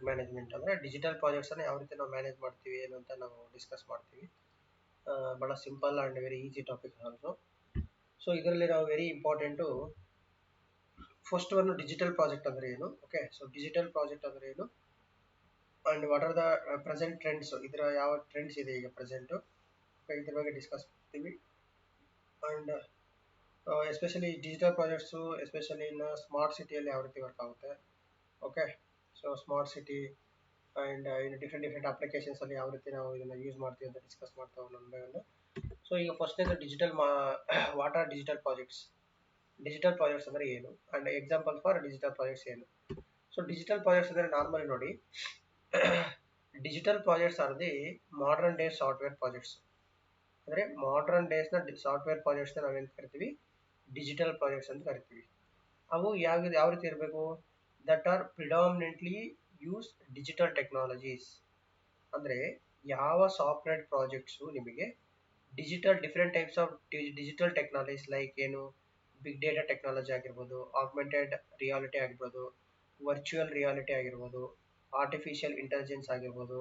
Management ಅಂದರೆ digital ಪ್ರಾಜೆಕ್ಟ್ಸನ್ನು ಯಾವ ರೀತಿ ನಾವು ಮ್ಯಾನೇಜ್ ಮಾಡ್ತೀವಿ ಏನು ಅಂತ ನಾವು ಡಿಸ್ಕಸ್ ಮಾಡ್ತೀವಿ. ಭಾಳ simple and very easy topic also. So ಇದರಲ್ಲಿ ನಾವು ವೆರಿ ಇಂಪಾರ್ಟೆಂಟು ಫಸ್ಟ್ ಒಂದು ಡಿಜಿಟಲ್ ಪ್ರಾಜೆಕ್ಟ್ ಅಂದರೆ ಏನು, ಓಕೆ. ಸೊ ಡಿಜಿಟಲ್ ಪ್ರಾಜೆಕ್ಟ್ ಅಂದರೆ ಏನು and what are the present trends, ಇದರ ಯಾವ ಟ್ರೆಂಡ್ಸ್ ಇದೆ ಈಗ ಪ್ರೆಸೆಂಟು, ಇದ್ರ ಬಗ್ಗೆ ಡಿಸ್ಕಸ್ ಮಾಡ್ತೀವಿ. And especially digital projects especially ಇನ್ನು ಸ್ಮಾರ್ಟ್ ಸಿಟಿಯಲ್ಲಿ ಯಾವ ರೀತಿ ವರ್ಕ್ ಆಗುತ್ತೆ, okay. So smart city and ಇನ್ನು ಡಿಫ್ರೆಂಟ್ ಅಪ್ಲಿಕೇಶನ್ಸಲ್ಲಿ ಯಾವ ರೀತಿ ನಾವು ಇದನ್ನು ಯೂಸ್ ಮಾಡ್ತೀವಿ ಅಂತ ಡಿಸ್ಕಸ್ ಮಾಡ್ತಾ ಹೋಗೋಣ. ಸೊ ಈಗ ಫಸ್ಟ್ನೇದು what are digital projects. Digital projects ಅಂದರೆ ಏನು and example for digital projects ಏನು. ಸೊ ಡಿಜಿಟಲ್ ಪ್ರಾಜೆಕ್ಟ್ಸ್ ಅಂದರೆ ನಾರ್ಮಲಿ ನೋಡಿ, digital projects are the modern day software projects. ಅಂದರೆ ಮಾಡರ್ನ್ ಡೇಸ್ನ ಸಾಫ್ಟ್ವೇರ್ ಪ್ರಾಜೆಕ್ಟ್ಸ್ನ ನಾವೇನು ಕರಿತೀವಿ, ಡಿಜಿಟಲ್ ಪ್ರಾಜೆಕ್ಟ್ಸ್ ಅಂತ ಕರಿತೀವಿ. ಅವು ಯಾವ ರೀತಿ ಇರಬೇಕು, that are predominantly use digital technologies. ಅಂದರೆ ಯಾವ ಸಾಫ್ಟ್ವೇರ್ ಪ್ರಾಜೆಕ್ಟ್ಸು ನಿಮಗೆ different types of digital technologies like ಏನು, ಬಿಗ್ ಡೇಟಾ ಟೆಕ್ನಾಲಜಿ ಆಗಿರ್ಬೋದು, ಆಗ್ಮೆಂಟೆಡ್ ರಿಯಾಲಿಟಿ ಆಗಿರ್ಬೋದು, ವರ್ಚುವಲ್ ರಿಯಾಲಿಟಿ ಆಗಿರ್ಬೋದು, ಆರ್ಟಿಫಿಷಿಯಲ್ ಇಂಟೆಲಿಜೆನ್ಸ್ ಆಗಿರ್ಬೋದು,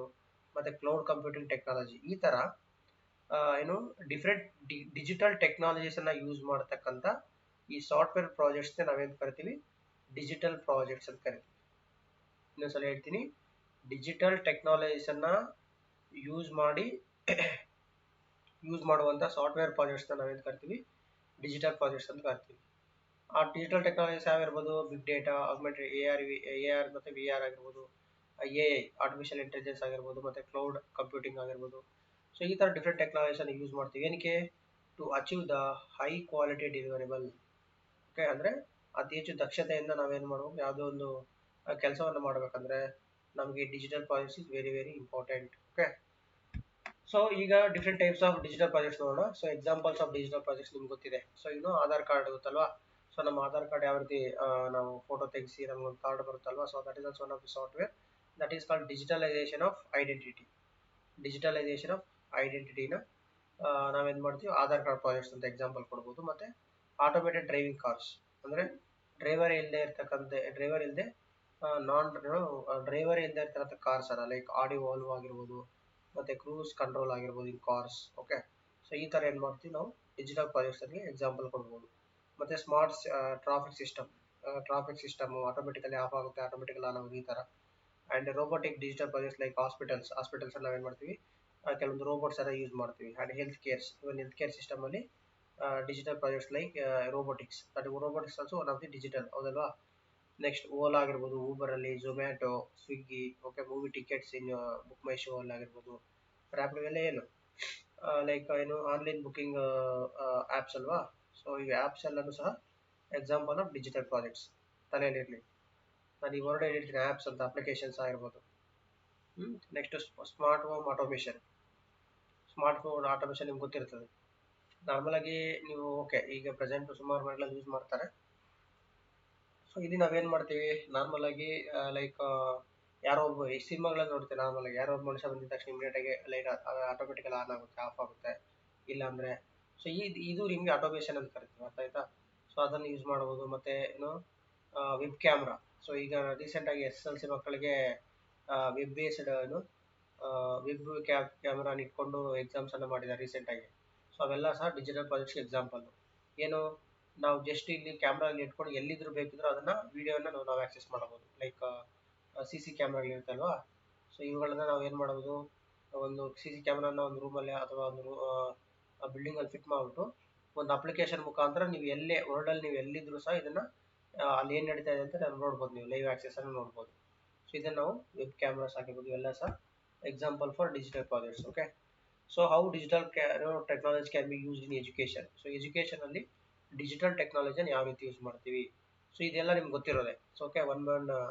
ಮತ್ತು ಕ್ಲೌಡ್ ಕಂಪ್ಯೂಟಿಂಗ್ ಟೆಕ್ನಾಲಜಿ, ಈ ಥರ ಏನು ಡಿಫ್ರೆಂಟ್ ಡಿಜಿಟಲ್ ಟೆಕ್ನಾಲಜೀಸನ್ನು ಯೂಸ್ ಮಾಡ್ತಕ್ಕಂಥ ಈ ಸಾಫ್ಟ್ವೇರ್ ಪ್ರಾಜೆಕ್ಟ್ಸ್ನ ನಾವೇನು ಕರಿತೀವಿ, ಡಿಜಿಟಲ್ ಪ್ರಾಜೆಕ್ಟ್ಸ್ ಅಂತ ಕರಿತೀವಿ. ಇನ್ನೊಂದ್ಸಲ ಹೇಳ್ತೀನಿ, ಡಿಜಿಟಲ್ ಟೆಕ್ನಾಲಜೀಸನ್ನು ಯೂಸ್ ಮಾಡುವಂಥ ಸಾಫ್ಟ್ವೇರ್ ಪ್ರಾಜೆಕ್ಟ್ಸ್ನ ನಾವೇನು ಕರಿತೀವಿ, ಡಿಜಿಟಲ್ ಪ್ರಾಜೆಕ್ಟ್ಸ್ ಅಂತ ಕರಿತೀವಿ. ಆ ಡಿಜಿಟಲ್ ಟೆಕ್ನಾಲಜೀಸ್ ಯಾವ ಇರ್ಬೋದು, ಬಿಗ್ ಡೇಟಾ, ಆಗ್ಮೆಂಟೆಡ್ AR ಮತ್ತು VR ಆಗಿರ್ಬೋದು, AI ಆರ್ಟಿಫಿಷಿಯಲ್ ಇಂಟೆಲಿಜೆನ್ಸ್ ಆಗಿರ್ಬೋದು, ಮತ್ತು ಕ್ಲೌಡ್ ಕಂಪ್ಯೂಟಿಂಗ್ ಆಗಿರ್ಬೋದು. ಸೊ ಈ ಥರ ಡಿಫ್ರೆಂಟ್ ಟೆಕ್ನಾಲಜೀಸನ್ನು ಯೂಸ್ ಮಾಡ್ತೀವಿ. ಏನಕ್ಕೆ, to achieve the high quality deliverable, okay. ಅಂದರೆ ಅತಿ ಹೆಚ್ಚು ದಕ್ಷತೆಯಿಂದ ನಾವೇನು ಮಾಡಬೇಕು, ಯಾವುದೋ ಒಂದು ಕೆಲಸವನ್ನು ಮಾಡಬೇಕಂದ್ರೆ ನಮಗೆ digital projects is very very important, okay. So ಈಗ different types of digital projects ನೋಡೋಣ. So examples of digital projects ನಿಮ್ಗೆ ಗೊತ್ತಿದೆ. ಸೊ ಇನ್ನು ಆಧಾರ್ ಕಾರ್ಡ್ ಗೊತ್ತಲ್ವಾ. ಸೊ ನಮ್ಮ ಆಧಾರ್ ಕಾರ್ಡ್ ಯಾವ ರೀತಿ ನಾವು ಫೋಟೋ ತೆಗೆಸಿ ನಮಗೊಂದು ಕಾರ್ಡ್ ಬರುತ್ತಲ್ವಾ. So that is also one of the software that is called digitalisation of identity. Digitalisation of ಐಡೆಂಟಿಟಿನ ನಾವೇನು ಮಾಡ್ತೀವಿ, ಆಧಾರ್ ಕಾರ್ಡ್ ಪ್ರಾಜೆಕ್ಟ್ಸ್ ಅಂತ ಎಕ್ಸಾಂಪಲ್ ಕೊಡ್ಬೋದು. ಮತ್ತು ಆಟೋಮೇಟೆಡ್ ಡ್ರೈವಿಂಗ್ ಕಾರ್ಸ್, ಅಂದರೆ ಡ್ರೈವರ್ ಇಲ್ಲದೆ ಇರ್ತಕ್ಕಂಥ ಕಾರ್ಸ್ ಅಲ್ಲ, ಲೈಕ್ ಆಡಿ ವಾಲ್ವ್ ಆಗಿರ್ಬೋದು, ಮತ್ತು ಕ್ರೂಸ್ ಕಂಟ್ರೋಲ್ ಆಗಿರ್ಬೋದು ಇನ್ ಕಾರ್ಸ್, ಓಕೆ. ಸೊ ಈ ಥರ ಏನು ಮಾಡ್ತೀವಿ ನಾವು ಡಿಜಿಟಲ್ ಪ್ರಾಜೆಕ್ಟ್ಸಲ್ಲಿ ಎಕ್ಸಾಂಪಲ್ ಕೊಡ್ಬೋದು. ಮತ್ತು smart traffic system automatically off ಆಗುತ್ತೆ, ಆಟೋಮೆಟಿಕಲ್ ಆನ್ ಆಗುತ್ತೆ, ಈ ಥರ. And robotic digital projects like ಹಾಸ್ಪಿಟಲ್ಸಲ್ಲಿ ನಾವೇನು ಮಾಡ್ತೀವಿ, ಕೆಲವೊಂದು ರೋಬೋಟ್ಸ್ ಎಲ್ಲ ಯೂಸ್ ಮಾಡ್ತೀವಿ. ಆ್ಯಂಡ್ ಹೆಲ್ತ್ ಕೇರ್ ಸಿಸ್ಟಮಲ್ಲಿ digital projects like robotics also one of the digital, ಹೌದಲ್ವಾ. ನೆಕ್ಸ್ಟ್ ಓಲಾ ಆಗಿರ್ಬೋದು, ಊಬರಲ್ಲಿ, Zomato, Swiggy, okay. Movie tickets in BookMyShow ಅಲ್ಲಿ ಆಗಿರ್ಬೋದು. ರ್ಯಾಪಿಡೋ ಎಲ್ಲ ಏನು ಲೈಕ್ ಏನು ಆನ್ಲೈನ್ ಬುಕ್ಕಿಂಗ್ ಆ್ಯಪ್ಸ್ ಅಲ್ವಾ. ಸೊ ಈ ಆ್ಯಪ್ಸ್ ಎಲ್ಲನೂ ಸಹ ಎಕ್ಸಾಂಪಲ್ ಆಫ್ ಡಿಜಿಟಲ್ ಪ್ರಾಜೆಕ್ಟ್ಸ್. ತಲೆಯಲ್ಲಿರಲಿ, ನಾನು ಈ ವರ್ಡ್ ಹೇಳಿರ್ತೀನಿ, ಆ್ಯಪ್ಸ್ ಅಂತ, ಅಪ್ಲಿಕೇಶನ್ಸ್ ಆಗಿರ್ಬೋದು. ನೆಕ್ಸ್ಟ್ ಸ್ಮಾರ್ಟ್ ಹೋಮ್ ಆಟೋಮೇಷನ್ ನಿಮ್ಗೆ ಗೊತ್ತಿರ್ತದೆ. ನಾರ್ಮಲಾಗಿ ನೀವು ಓಕೆ, ಈಗ ಪ್ರೆಸೆಂಟ್ ಸುಮಾರು ಮನೆಗಳಲ್ಲಿ ಯೂಸ್ ಮಾಡ್ತಾರೆ. ಸೊ ಇಲ್ಲಿ ನಾವೇನು ಮಾಡ್ತೀವಿ, ನಾರ್ಮಲಾಗಿ ಲೈಕ್ ಯಾರೋ ಒಬ್ಬ ಈ ಸಿನಿಮಾಗಳಲ್ಲಿ ನೋಡ್ತೀವಿ, ನಾರ್ಮಲಾಗಿ ಯಾರೋ ಒಬ್ಬ ಮನುಷ್ಯ ಬಂದಿದ ತಕ್ಷಣ ಇಮಿಡಿಯೇಟಾಗಿ ಲೈಟ್ ಆಟೋಮೆಟಿಕಲ್ ಆನ್ ಆಗುತ್ತೆ, ಆಫ್ ಆಗುತ್ತೆ, ಇಲ್ಲಾಂದರೆ. ಸೊ ಇದು ನಿಮಗೆ ಆಟೋಮೇಷನ್ ಅಂತ ಕರಿತೀವಿ, ಅರ್ಥ ಆಯ್ತಾ. ಸೊ ಅದನ್ನು ಯೂಸ್ ಮಾಡ್ಬೋದು. ಮತ್ತು ಏನು ವೆಬ್ ಕ್ಯಾಮ್ರಾ. ಸೊ ಈಗ ರೀಸೆಂಟಾಗಿ SSLC ಮಕ್ಕಳಿಗೆ ವೆಬ್ ಬೇಸ್ಡ್ ವೆಬ್ ಕ್ಯಾಮ್ರಾನ ಇಟ್ಕೊಂಡು ಎಕ್ಸಾಮ್ಸನ್ನು ಮಾಡಿದ್ದಾರೆ ರೀಸೆಂಟಾಗಿ. ಸೊ ಅವೆಲ್ಲ ಸಹ ಡಿಜಿಟಲ್ ಪ್ರಾಜೆಕ್ಟ್ಸ್ಗೆ ಎಕ್ಸಾಂಪಲ್ಲು. ಏನು, ನಾವು ಜಸ್ಟ್ ಇಲ್ಲಿ ಕ್ಯಾಮ್ರಾಲ್ಲಿ ಇಟ್ಕೊಂಡು ಎಲ್ಲಿದ್ದರೂ ಬೇಕಿದ್ರೂ ಅದನ್ನು ವೀಡಿಯೋನ ನಾವು ಆ್ಯಕ್ಸೆಸ್ ಮಾಡ್ಬೋದು. Like CC ಕ್ಯಾಮ್ರಾಗಳಿರುತ್ತಲ್ವಾ. ಸೊ ಇವುಗಳನ್ನ ನಾವು ಏನು ಮಾಡ್ಬೋದು, ಒಂದು CC ಕ್ಯಾಮ್ರಾನ ಒಂದು ರೂಮಲ್ಲಿ ಅಥವಾ ಒಂದು ಬಿಲ್ಡಿಂಗಲ್ಲಿ ಫಿಟ್ ಮಾಡಿಬಿಟ್ಟು ಒಂದು ಅಪ್ಲಿಕೇಶನ್ ಮುಖಾಂತರ ನೀವು ಎಲ್ಲೇ ವರ್ಲ್ಡಲ್ಲಿ ನೀವು ಎಲ್ಲಿದ್ದರೂ ಸಹ ಇದನ್ನು ಅಲ್ಲಿ ಏನು ನಡೀತಾ ಇದೆ ಅಂತ ನಾವು ನೋಡ್ಬೋದು, ನೀವು ಲೈವ್ ಆ್ಯಕ್ಸೆಸನ್ನು ನೋಡ್ಬೋದು. ಸೊ ಇದನ್ನು ನಾವು ವೆಬ್ ಕ್ಯಾಮ್ರಾಸ್ ಆಗಿರ್ಬೋದು, ಇವೆಲ್ಲ ಸಹ example for digital projects, okay. So how digital technology can be used in education. So ಎಜುಕೇಷನಲ್ಲಿ ಡಿಜಿಟಲ್ ಟೆಕ್ನಾಲಜಿನ ಯಾವ ರೀತಿ ಯೂಸ್ ಮಾಡ್ತೀವಿ, ಸೊ ಇದೆಲ್ಲ ನಿಮ್ಗೆ ಗೊತ್ತಿರೋದೆ. ಸೊ ಓಕೆ,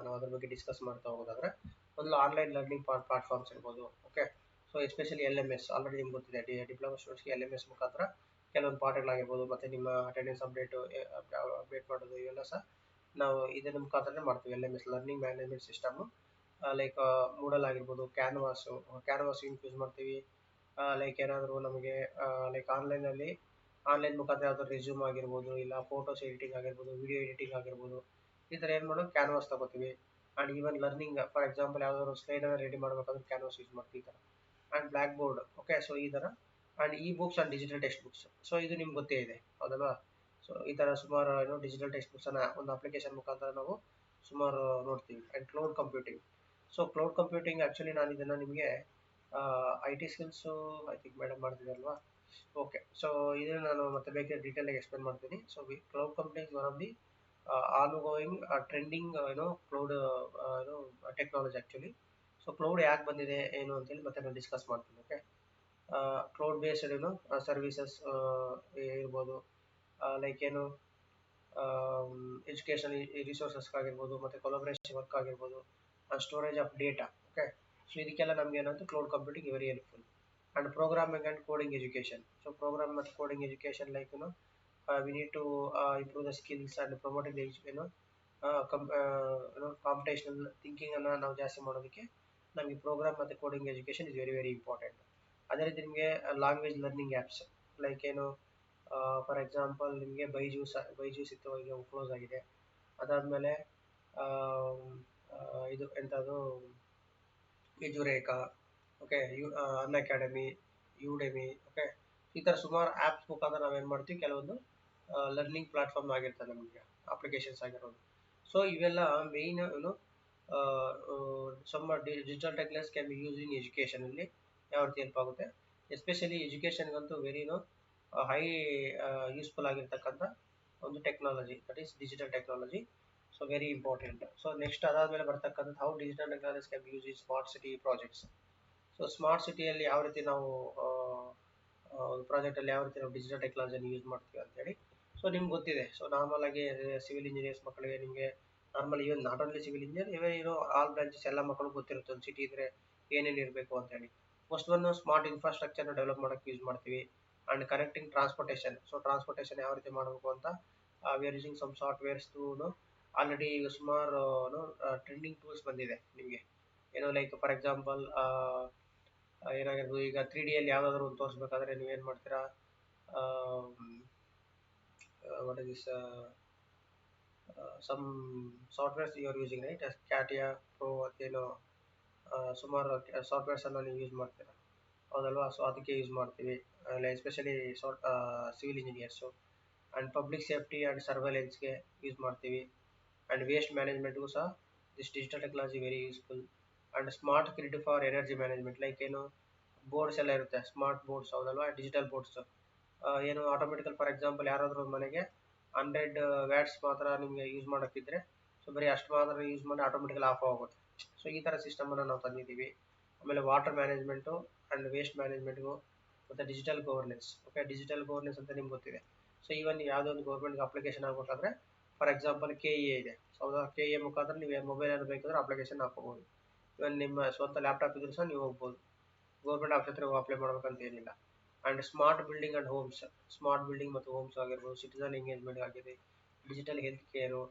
ನಾವು ಅದ್ರ ಬಗ್ಗೆ ಡಿಸ್ಕಸ್ ಮಾಡ್ತಾ ಹೋಗೋದಾದ್ರೆ, ಒಂದು ಆನ್ಲೈನ್ ಲರ್ನಿಂಗ್ ಪ್ಲಾಟ್ಫಾರ್ಮ್ಸ್ ಇರ್ಬೋದು, okay. So especially LMS already ನಿಮ್ಗೆ ಗೊತ್ತಿದೆ, ಡಿಪ್ಲೊಮಾ ಸ್ಟೂಡೆಂಟ್ಸ್ಗೆ LMS ಮುಖಾಂತರ ಕೆಲವೊಂದು ಪಾಠಗಳಾಗಿರ್ಬೋದು, ಮತ್ತು ನಿಮ್ಮ ಅಟೆಂಡೆನ್ಸ್ ಅಪ್ಡೇಟ್ ಮಾಡೋದು, ಇವೆಲ್ಲ ಸಹ ನಾವು ಇದರ ಮುಖಾಂತರನೇ ಮಾಡ್ತೀವಿ. LMS learning management system, like Moodle ಆಗಿರ್ಬೋದು, ಕ್ಯಾನ್ವಾಸ್ ಯೂಸ್ ಮಾಡ್ತೀವಿ. ಲೈಕ್ ಏನಾದರೂ ನಮಗೆ ಲೈಕ್ ಆನ್ಲೈನ್ ಮುಖಾಂತರ ಯಾವ್ದಾದ್ರು ರೆಸ್ಯೂಮ್ ಆಗಿರ್ಬೋದು, ಇಲ್ಲ ಫೋಟೋಸ್ ಎಡಿಟಿಂಗ್ ಆಗಿರ್ಬೋದು, ವಿಡಿಯೋ ಎಡಿಟಿಂಗ್ ಆಗಿರ್ಬೋದು, ಈ ಥರ ಏನು ಮಾಡೋದು, ಕ್ಯಾನ್ವಾಸ್ ತಗೋತೀವಿ. And even learning for example ಯಾವ್ದಾದ್ರು ಸ್ಲೈಡನ್ನು ರೆಡಿ ಮಾಡಬೇಕಾದ್ರೆ ಕ್ಯಾನ್ವಾಸ್ ಯೂಸ್ ಮಾಡ್ತೀವಿ ಈ ಥರ. And black board, okay. So ಈ ಥರ and E books and digital text books. So ಇದು ನಿಮ್ಗೆ ಗೊತ್ತೇ ಇದೆ, ಹೌದಲ್ವಾ? ಸೊ ಈ ಥರ ಸುಮಾರು ಡಿಜಿಟಲ್ ಟೆಕ್ಸ್ಟ್ ಬುಕ್ಸನ್ನು ಒಂದು ಅಪ್ಲಿಕೇಶನ್ ಮುಖಾಂತರ ನಾವು ಸುಮಾರು ನೋಡ್ತೀವಿ. And cloud computing. So cloud computing actually ನಾನು ಇದನ್ನು ನಿಮಗೆ I T skills I think madam ಮಾಡ್ತಿದ್ದಲ್ವಾ? ಓಕೆ. ಸೊ ಇದನ್ನು ನಾನು ಮತ್ತೆ ಬೇಕಾದ್ರೆ ಡೀಟೇಲಾಗಿ ಎಕ್ಸ್ಪ್ಲೇನ್ ಮಾಡ್ತೀನಿ. So cloud computing is one of the ongoing trending cloud technology actually. So cloud ಯಾಕೆ ಬಂದಿದೆ ಏನು ಅಂತೇಳಿ ಮತ್ತೆ ನಾನು ಡಿಸ್ಕಸ್ ಮಾಡ್ತೀನಿ, ಓಕೆ. ಕ್ಲೌಡ್ ಬೇಸ್ಡ್ ಸರ್ವಿಸಸ್ ಇರ್ಬೋದು, ಲೈಕ್ ಏನು ಎಜುಕೇಷನ್ ರಿಸೋರ್ಸಸ್ ಆಗಿರ್ಬೋದು, ಮತ್ತು ಕೊಲಾಬ್ರೇಷನ್ ವರ್ಕ್ ಆಗಿರ್ಬೋದು, storage of data, okay. So ಇದಕ್ಕೆಲ್ಲ ನಮ್ಗೆ ಏನಂತ cloud computing very helpful. And programming and coding education. So program ಮತ್ತು coding education like we need to improve the skills and promoting the computational ಥಿಂಕಿಂಗನ್ನು ನಾವು ಜಾಸ್ತಿ ಮಾಡೋದಕ್ಕೆ ನಮಗೆ ಪ್ರೋಗ್ರಾಮ್ ಮತ್ತು coding education is very very important. ಅದೇ ರೀತಿ ನಿಮಗೆ ಲ್ಯಾಂಗ್ವೇಜ್ ಲರ್ನಿಂಗ್ ಆ್ಯಪ್ಸ್ ಲೈಕ್ ಏನು ಫಾರ್ ಎಕ್ಸಾಂಪಲ್ ನಿಮಗೆ ಬೈಜೂಸ್ ಇತ್ತು, ಈಗ ಕ್ಲೋಸ್ ಆಗಿದೆ. ಅದಾದಮೇಲೆ ಇದು ಎಂಥದ್ದು Edureka, okay, Unacademy, Udemy, okay. ಈ ಥರ ಸುಮಾರು ಆ್ಯಪ್ಸ್ ಮುಖಾಂತರ ನಾವೇನು ಮಾಡ್ತೀವಿ, ಕೆಲವೊಂದು ಲರ್ನಿಂಗ್ ಪ್ಲಾಟ್ಫಾರ್ಮ್ ಆಗಿರ್ತದೆ ನಮಗೆ ಅಪ್ಲಿಕೇಶನ್ಸ್ ಆಗಿರೋದು. ಸೊ ಇವೆಲ್ಲ main some digital technologies can be use in ಎಜುಕೇಷನಲ್ಲಿ ಯಾವ ರೀತಿ ಹೆಲ್ಪ್ ಆಗುತ್ತೆ. ಎಸ್ಪೆಷಲಿ ಎಜುಕೇಷನ್ಗಂತೂ ವೆರಿ ಹೈ ಯೂಸ್ಫುಲ್ ಆಗಿರ್ತಕ್ಕಂಥ ಒಂದು technology, that is digital technology. So very important. So next ಅದಾದಮೇಲೆ ಬರ್ತಕ್ಕಂಥದ್ದು how digital technologies can be use in smart city projects. So smart ಸಿಟಿಯಲ್ಲಿ ಯಾವ ರೀತಿ ನಾವು ಪ್ರಾಜೆಕ್ಟಲ್ಲಿ ಯಾವ ರೀತಿ ನಾವು ಡಿಜಿಟಲ್ ಟೆಕ್ನಾಲಜಿಯನ್ನು ಯೂಸ್ ಮಾಡ್ತೀವಿ ಅಂತೇಳಿ. ಸೊ ನಿಮ್ಗೆ ಗೊತ್ತಿದೆ. ಸೊ ನಾರ್ಮಲ್ ಆಗಿ ಸಿವಿಲ್ ಇಂಜಿನಿಯರ್ಸ್ ಮಕ್ಕಳಿಗೆ ನಿಮಗೆ normal even not only civil engineer, even all branches ಎಲ್ಲ ಮಕ್ಕಳಿಗೆ ಗೊತ್ತಿರುತ್ತೆ ಒಂದು ಸಿಟಿ ಇದ್ರೆ ಏನೇನು ಇರಬೇಕು ಅಂತೇಳಿ. ಫಸ್ಟ್ ಒನ್ ಸ್ಮಾರ್ಟ್ ಇನ್ಫ್ರಾಸ್ಟ್ರಕ್ಚರ್ನ ಡೆವಲಪ್ ಮಾಡೋಕ್ಕೆ ಯೂಸ್ ಮಾಡ್ತೀವಿ. And connecting transportation. So transportation ಯಾವ ರೀತಿ ಮಾಡಬೇಕು ಅಂತ we are using some softwares to already ಈಗ ಸುಮಾರು ಟ್ರೆಂಡಿಂಗ್ ಟೂಲ್ಸ್ ಬಂದಿದೆ ನಿಮಗೆ. ಲೈಕ್ ಫಾರ್ ಎಕ್ಸಾಂಪಲ್ ಏನಾಗಿರ್ಬೋದು, ಈಗ 3Dಯಲ್ಲಿ ಯಾವುದಾದ್ರೂ ಒಂದು ತೋರಿಸ್ಬೇಕಾದ್ರೆ ನೀವೇನು ಮಾಡ್ತೀರಾ, what is this some softwares you are using right, CATIA pro ಅಂತೇನೋ ಸುಮಾರು ಸಾಫ್ಟ್ವೇರ್ಸನ್ನು ನೀವು ಯೂಸ್ ಮಾಡ್ತೀರಾ, ಹೌದಲ್ವಾ? ಸೊ ಅದಕ್ಕೆ ಯೂಸ್ ಮಾಡ್ತೀವಿ, especially civil engineers. And public safety and ಸರ್ವೆಲೆನ್ಸ್ಗೆ ಯೂಸ್ ಮಾಡ್ತೀವಿ. ಆ್ಯಂಡ್ ವೇಸ್ಟ್ ಮ್ಯಾನೇಜ್ಮೆಂಟ್ಗೂ ಸಹ this digital technology very useful. And smart grid for energy management, like boards ಎಲ್ಲ ಇರುತ್ತೆ, ಸ್ಮಾರ್ಟ್ ಬೋರ್ಡ್ಸ್, ಹೌದಲ್ವಾ? Digital boards automatical. For example ಯಾರಾದರೂ ಮನೆಗೆ 100 ವ್ಯಾಟ್ಸ್ ಮಾತ್ರ ನಿಮಗೆ ಯೂಸ್ ಮಾಡೋಕ್ಕಿದ್ರೆ, ಸೊ ಬರೀ ಅಷ್ಟು ಮಾತ್ರ ಯೂಸ್ ಮಾಡಿ ಆಟೋಮೆಟಿಕಲ್ ಆಫ್ ಆಗುತ್ತೆ. ಸೊ ಈ ಥರ ಸಿಸ್ಟಮನ್ನು ನಾವು ತಂದಿದ್ದೀವಿ. ಆಮೇಲೆ ವಾಟರ್ ಮ್ಯಾನೇಜ್ಮೆಂಟು ಆ್ಯಂಡ್ ವೇಸ್ಟ್ ಮ್ಯಾನೇಜ್ಮೆಂಟ್ಗೂ ಮತ್ತು digital governance, okay. Digital governance ಅಂತ ನಿಮ್ಗೆ ಗೊತ್ತಿದೆ. ಸೊ ಈವನ್ ಯಾವುದೋ ಒಂದು ಗೌರ್ಮೆಂಟ್ಗೆ ಅಪ್ಲಿಕೇಶನ್ ಆಗಬೇಕಾದ್ರೆ ಫಾರ್ ಎಕ್ಸಾಂಪಲ್ KE ಇದೆ. ಸೊ KE ಮುಖಾಂತರ ನೀವು ಮೊಬೈಲನ್ನು ಬೇಕಾದ್ರೆ ಅಪ್ಲಿಕೇಶನ್ ಹಾಕೋಬೋದು. ಇವನ್ ನಿಮ್ಮ ಸ್ವಂತ ಲ್ಯಾಪ್ಟಾಪ್ ಇದ್ರೂ ಸಹ ನೀವು ಹೋಗ್ಬೋದು, ಗೌರ್ಮೆಂಟ್ ಆಫೀಸ್ ಹತ್ರ ಅಪ್ಲೈ ಮಾಡ್ಬೇಕಂತ ಏನಿಲ್ಲ. And smart building and homes. Smart building ಮತ್ತು ಹೋಮ್ಸ್ ಆಗಿರ್ಬೋದು, ಸಿಟಿಸನ್ ಎಂಗೇಜ್ಮೆಂಟ್ ಆಗಿದೆ, digital health care,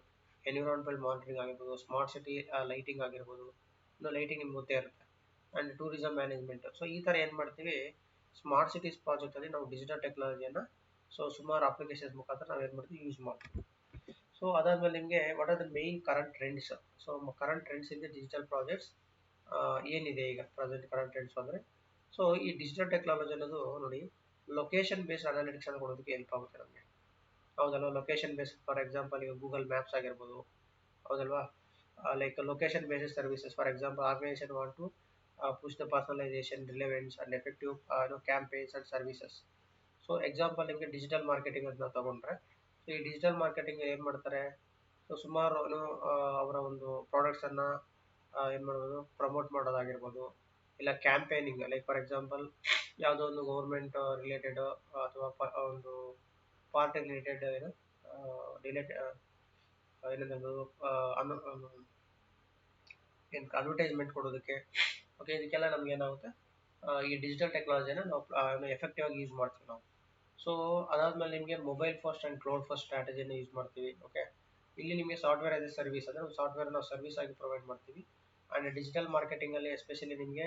environmental monitoring ಆಗಿರ್ಬೋದು, ಸ್ಮಾರ್ಟ್ ಸಿಟಿ ಲೈಟಿಂಗ್ ಆಗಿರ್ಬೋದು. ಲೈಟಿಂಗ್ ನಿಮ್ಗೆ ಗೊತ್ತೇ ಇರುತ್ತೆ. And tourism management. ಸೊ ಈ ಥರ ಏನು ಮಾಡ್ತೀವಿ, ಸ್ಮಾರ್ಟ್ ಸಿಟೀಸ್ ಪ್ರಾಜೆಕ್ಟಲ್ಲಿ ನಾವು ಡಿಜಿಟಲ್ ಟೆಕ್ನಾಲಜಿಯನ್ನು ಸುಮಾರು ಅಪ್ಲಿಕೇಶನ್ಸ್ ಮುಖಾಂತರ ನಾವು ಏನು ಮಾಡ್ತೀವಿ, ಯೂಸ್ ಮಾಡ್ತೀವಿ. ಸೊ ಅದಾದಮೇಲೆ ನಿಮಗೆ what are the main current trends. So current trends ಇದೆ ಡಿಜಿಟಲ್ ಪ್ರಾಜೆಕ್ಟ್ಸ್ ಏನಿದೆ ಈಗ ಪ್ರೆಸೆಂಟ್ ಕರೆಂಟ್ ಟ್ರೆಂಡ್ಸ್ ಅಂದರೆ. ಸೊ ಈ ಡಿಜಿಟಲ್ ಟೆಕ್ನಾಲಜಿ ಅನ್ನೋದು ನೋಡಿ, ಲೊಕೇಶನ್ ಬೇಸ್ಡ್ ಅನಾಲಿಟಿಕ್ಸ್ ಅನ್ನು ಕೊಡೋದಕ್ಕೆ ಹೆಲ್ಪ್ ಆಗುತ್ತೆ ನಮಗೆ, ಹೌದಲ್ವಾ? ಲೊಕೇಶನ್ ಬೇಸ್ಡ್ ಫಾರ್ ಎಕ್ಸಾಂಪಲ್ ಈಗ ಗೂಗಲ್ ಮ್ಯಾಪ್ಸ್ ಆಗಿರ್ಬೋದು, ಹೌದಲ್ವಾ? Like location based services. For example organisation want to push the personalization, relevance and effective campaigns and services. So example ನಿಮಗೆ ಡಿಜಿಟಲ್ ಮಾರ್ಕೆಟಿಂಗ್ ಅಂತ ನಾವು ತಗೊಂಡ್ರೆ, ಸೊ ಈ ಡಿಜಿಟಲ್ ಮಾರ್ಕೆಟಿಂಗ್ ಏನು ಮಾಡ್ತಾರೆ, ಸೊ ಸುಮಾರು ಅವರ ಒಂದು ಪ್ರಾಡಕ್ಟ್ಸನ್ನು ಏನು ಮಾಡ್ಬೋದು, ಪ್ರಮೋಟ್ ಮಾಡೋದಾಗಿರ್ಬೋದು, ಇಲ್ಲ ಕ್ಯಾಂಪೇನಿಂಗ್. ಲೈಕ್ ಫಾರ್ ಎಕ್ಸಾಂಪಲ್ ಯಾವುದೋ ಒಂದು ಗೌರ್ಮೆಂಟ್ ರಿಲೇಟೆಡ್ ಅಥವಾ ಒಂದು ಪಾರ್ಟಿ ರಿಲೇಟೆಡ್ ಏನಂತ ಅಡ್ವರ್ಟೈಸ್ಮೆಂಟ್ ಕೊಡೋದಕ್ಕೆ, ಓಕೆ. ಇದಕ್ಕೆಲ್ಲ ನಮ್ಗೆ ಏನಾಗುತ್ತೆ, ಈ ಡಿಜಿಟಲ್ ಟೆಕ್ನಾಲಜಿನ ನಾವು ಎಫೆಕ್ಟಿವ್ ಆಗಿ ಯೂಸ್ ಮಾಡ್ತೀವಿ ನಾವು. ಸೊ ಅದಾದಮೇಲೆ ನಿಮಗೆ mobile first and cloud first ಸ್ಟ್ರಾಟಜಿಯನ್ನು ಯೂಸ್ ಮಾಡ್ತೀವಿ, ಓಕೆ. ಇಲ್ಲಿ ನಿಮಗೆ ಸಾಫ್ಟ್ವೇರ್ ಆಸ್ ಎ ಸರ್ವಿಸ್ ಅಂದರೆ ಒಂದು ಸಾಫ್ಟ್ವೇರ್ ನಾವು ಸರ್ವಿಸ್ ಆಗಿ ಪ್ರೊವೈಡ್ ಮಾಡ್ತೀವಿ. ಆ್ಯಂಡ್ ಡಿಜಿಟಲ್ ಮಾರ್ಕೆಟಿಂಗಲ್ಲಿ ಎಸ್ಪೆಷಲಿ ನಿಮಗೆ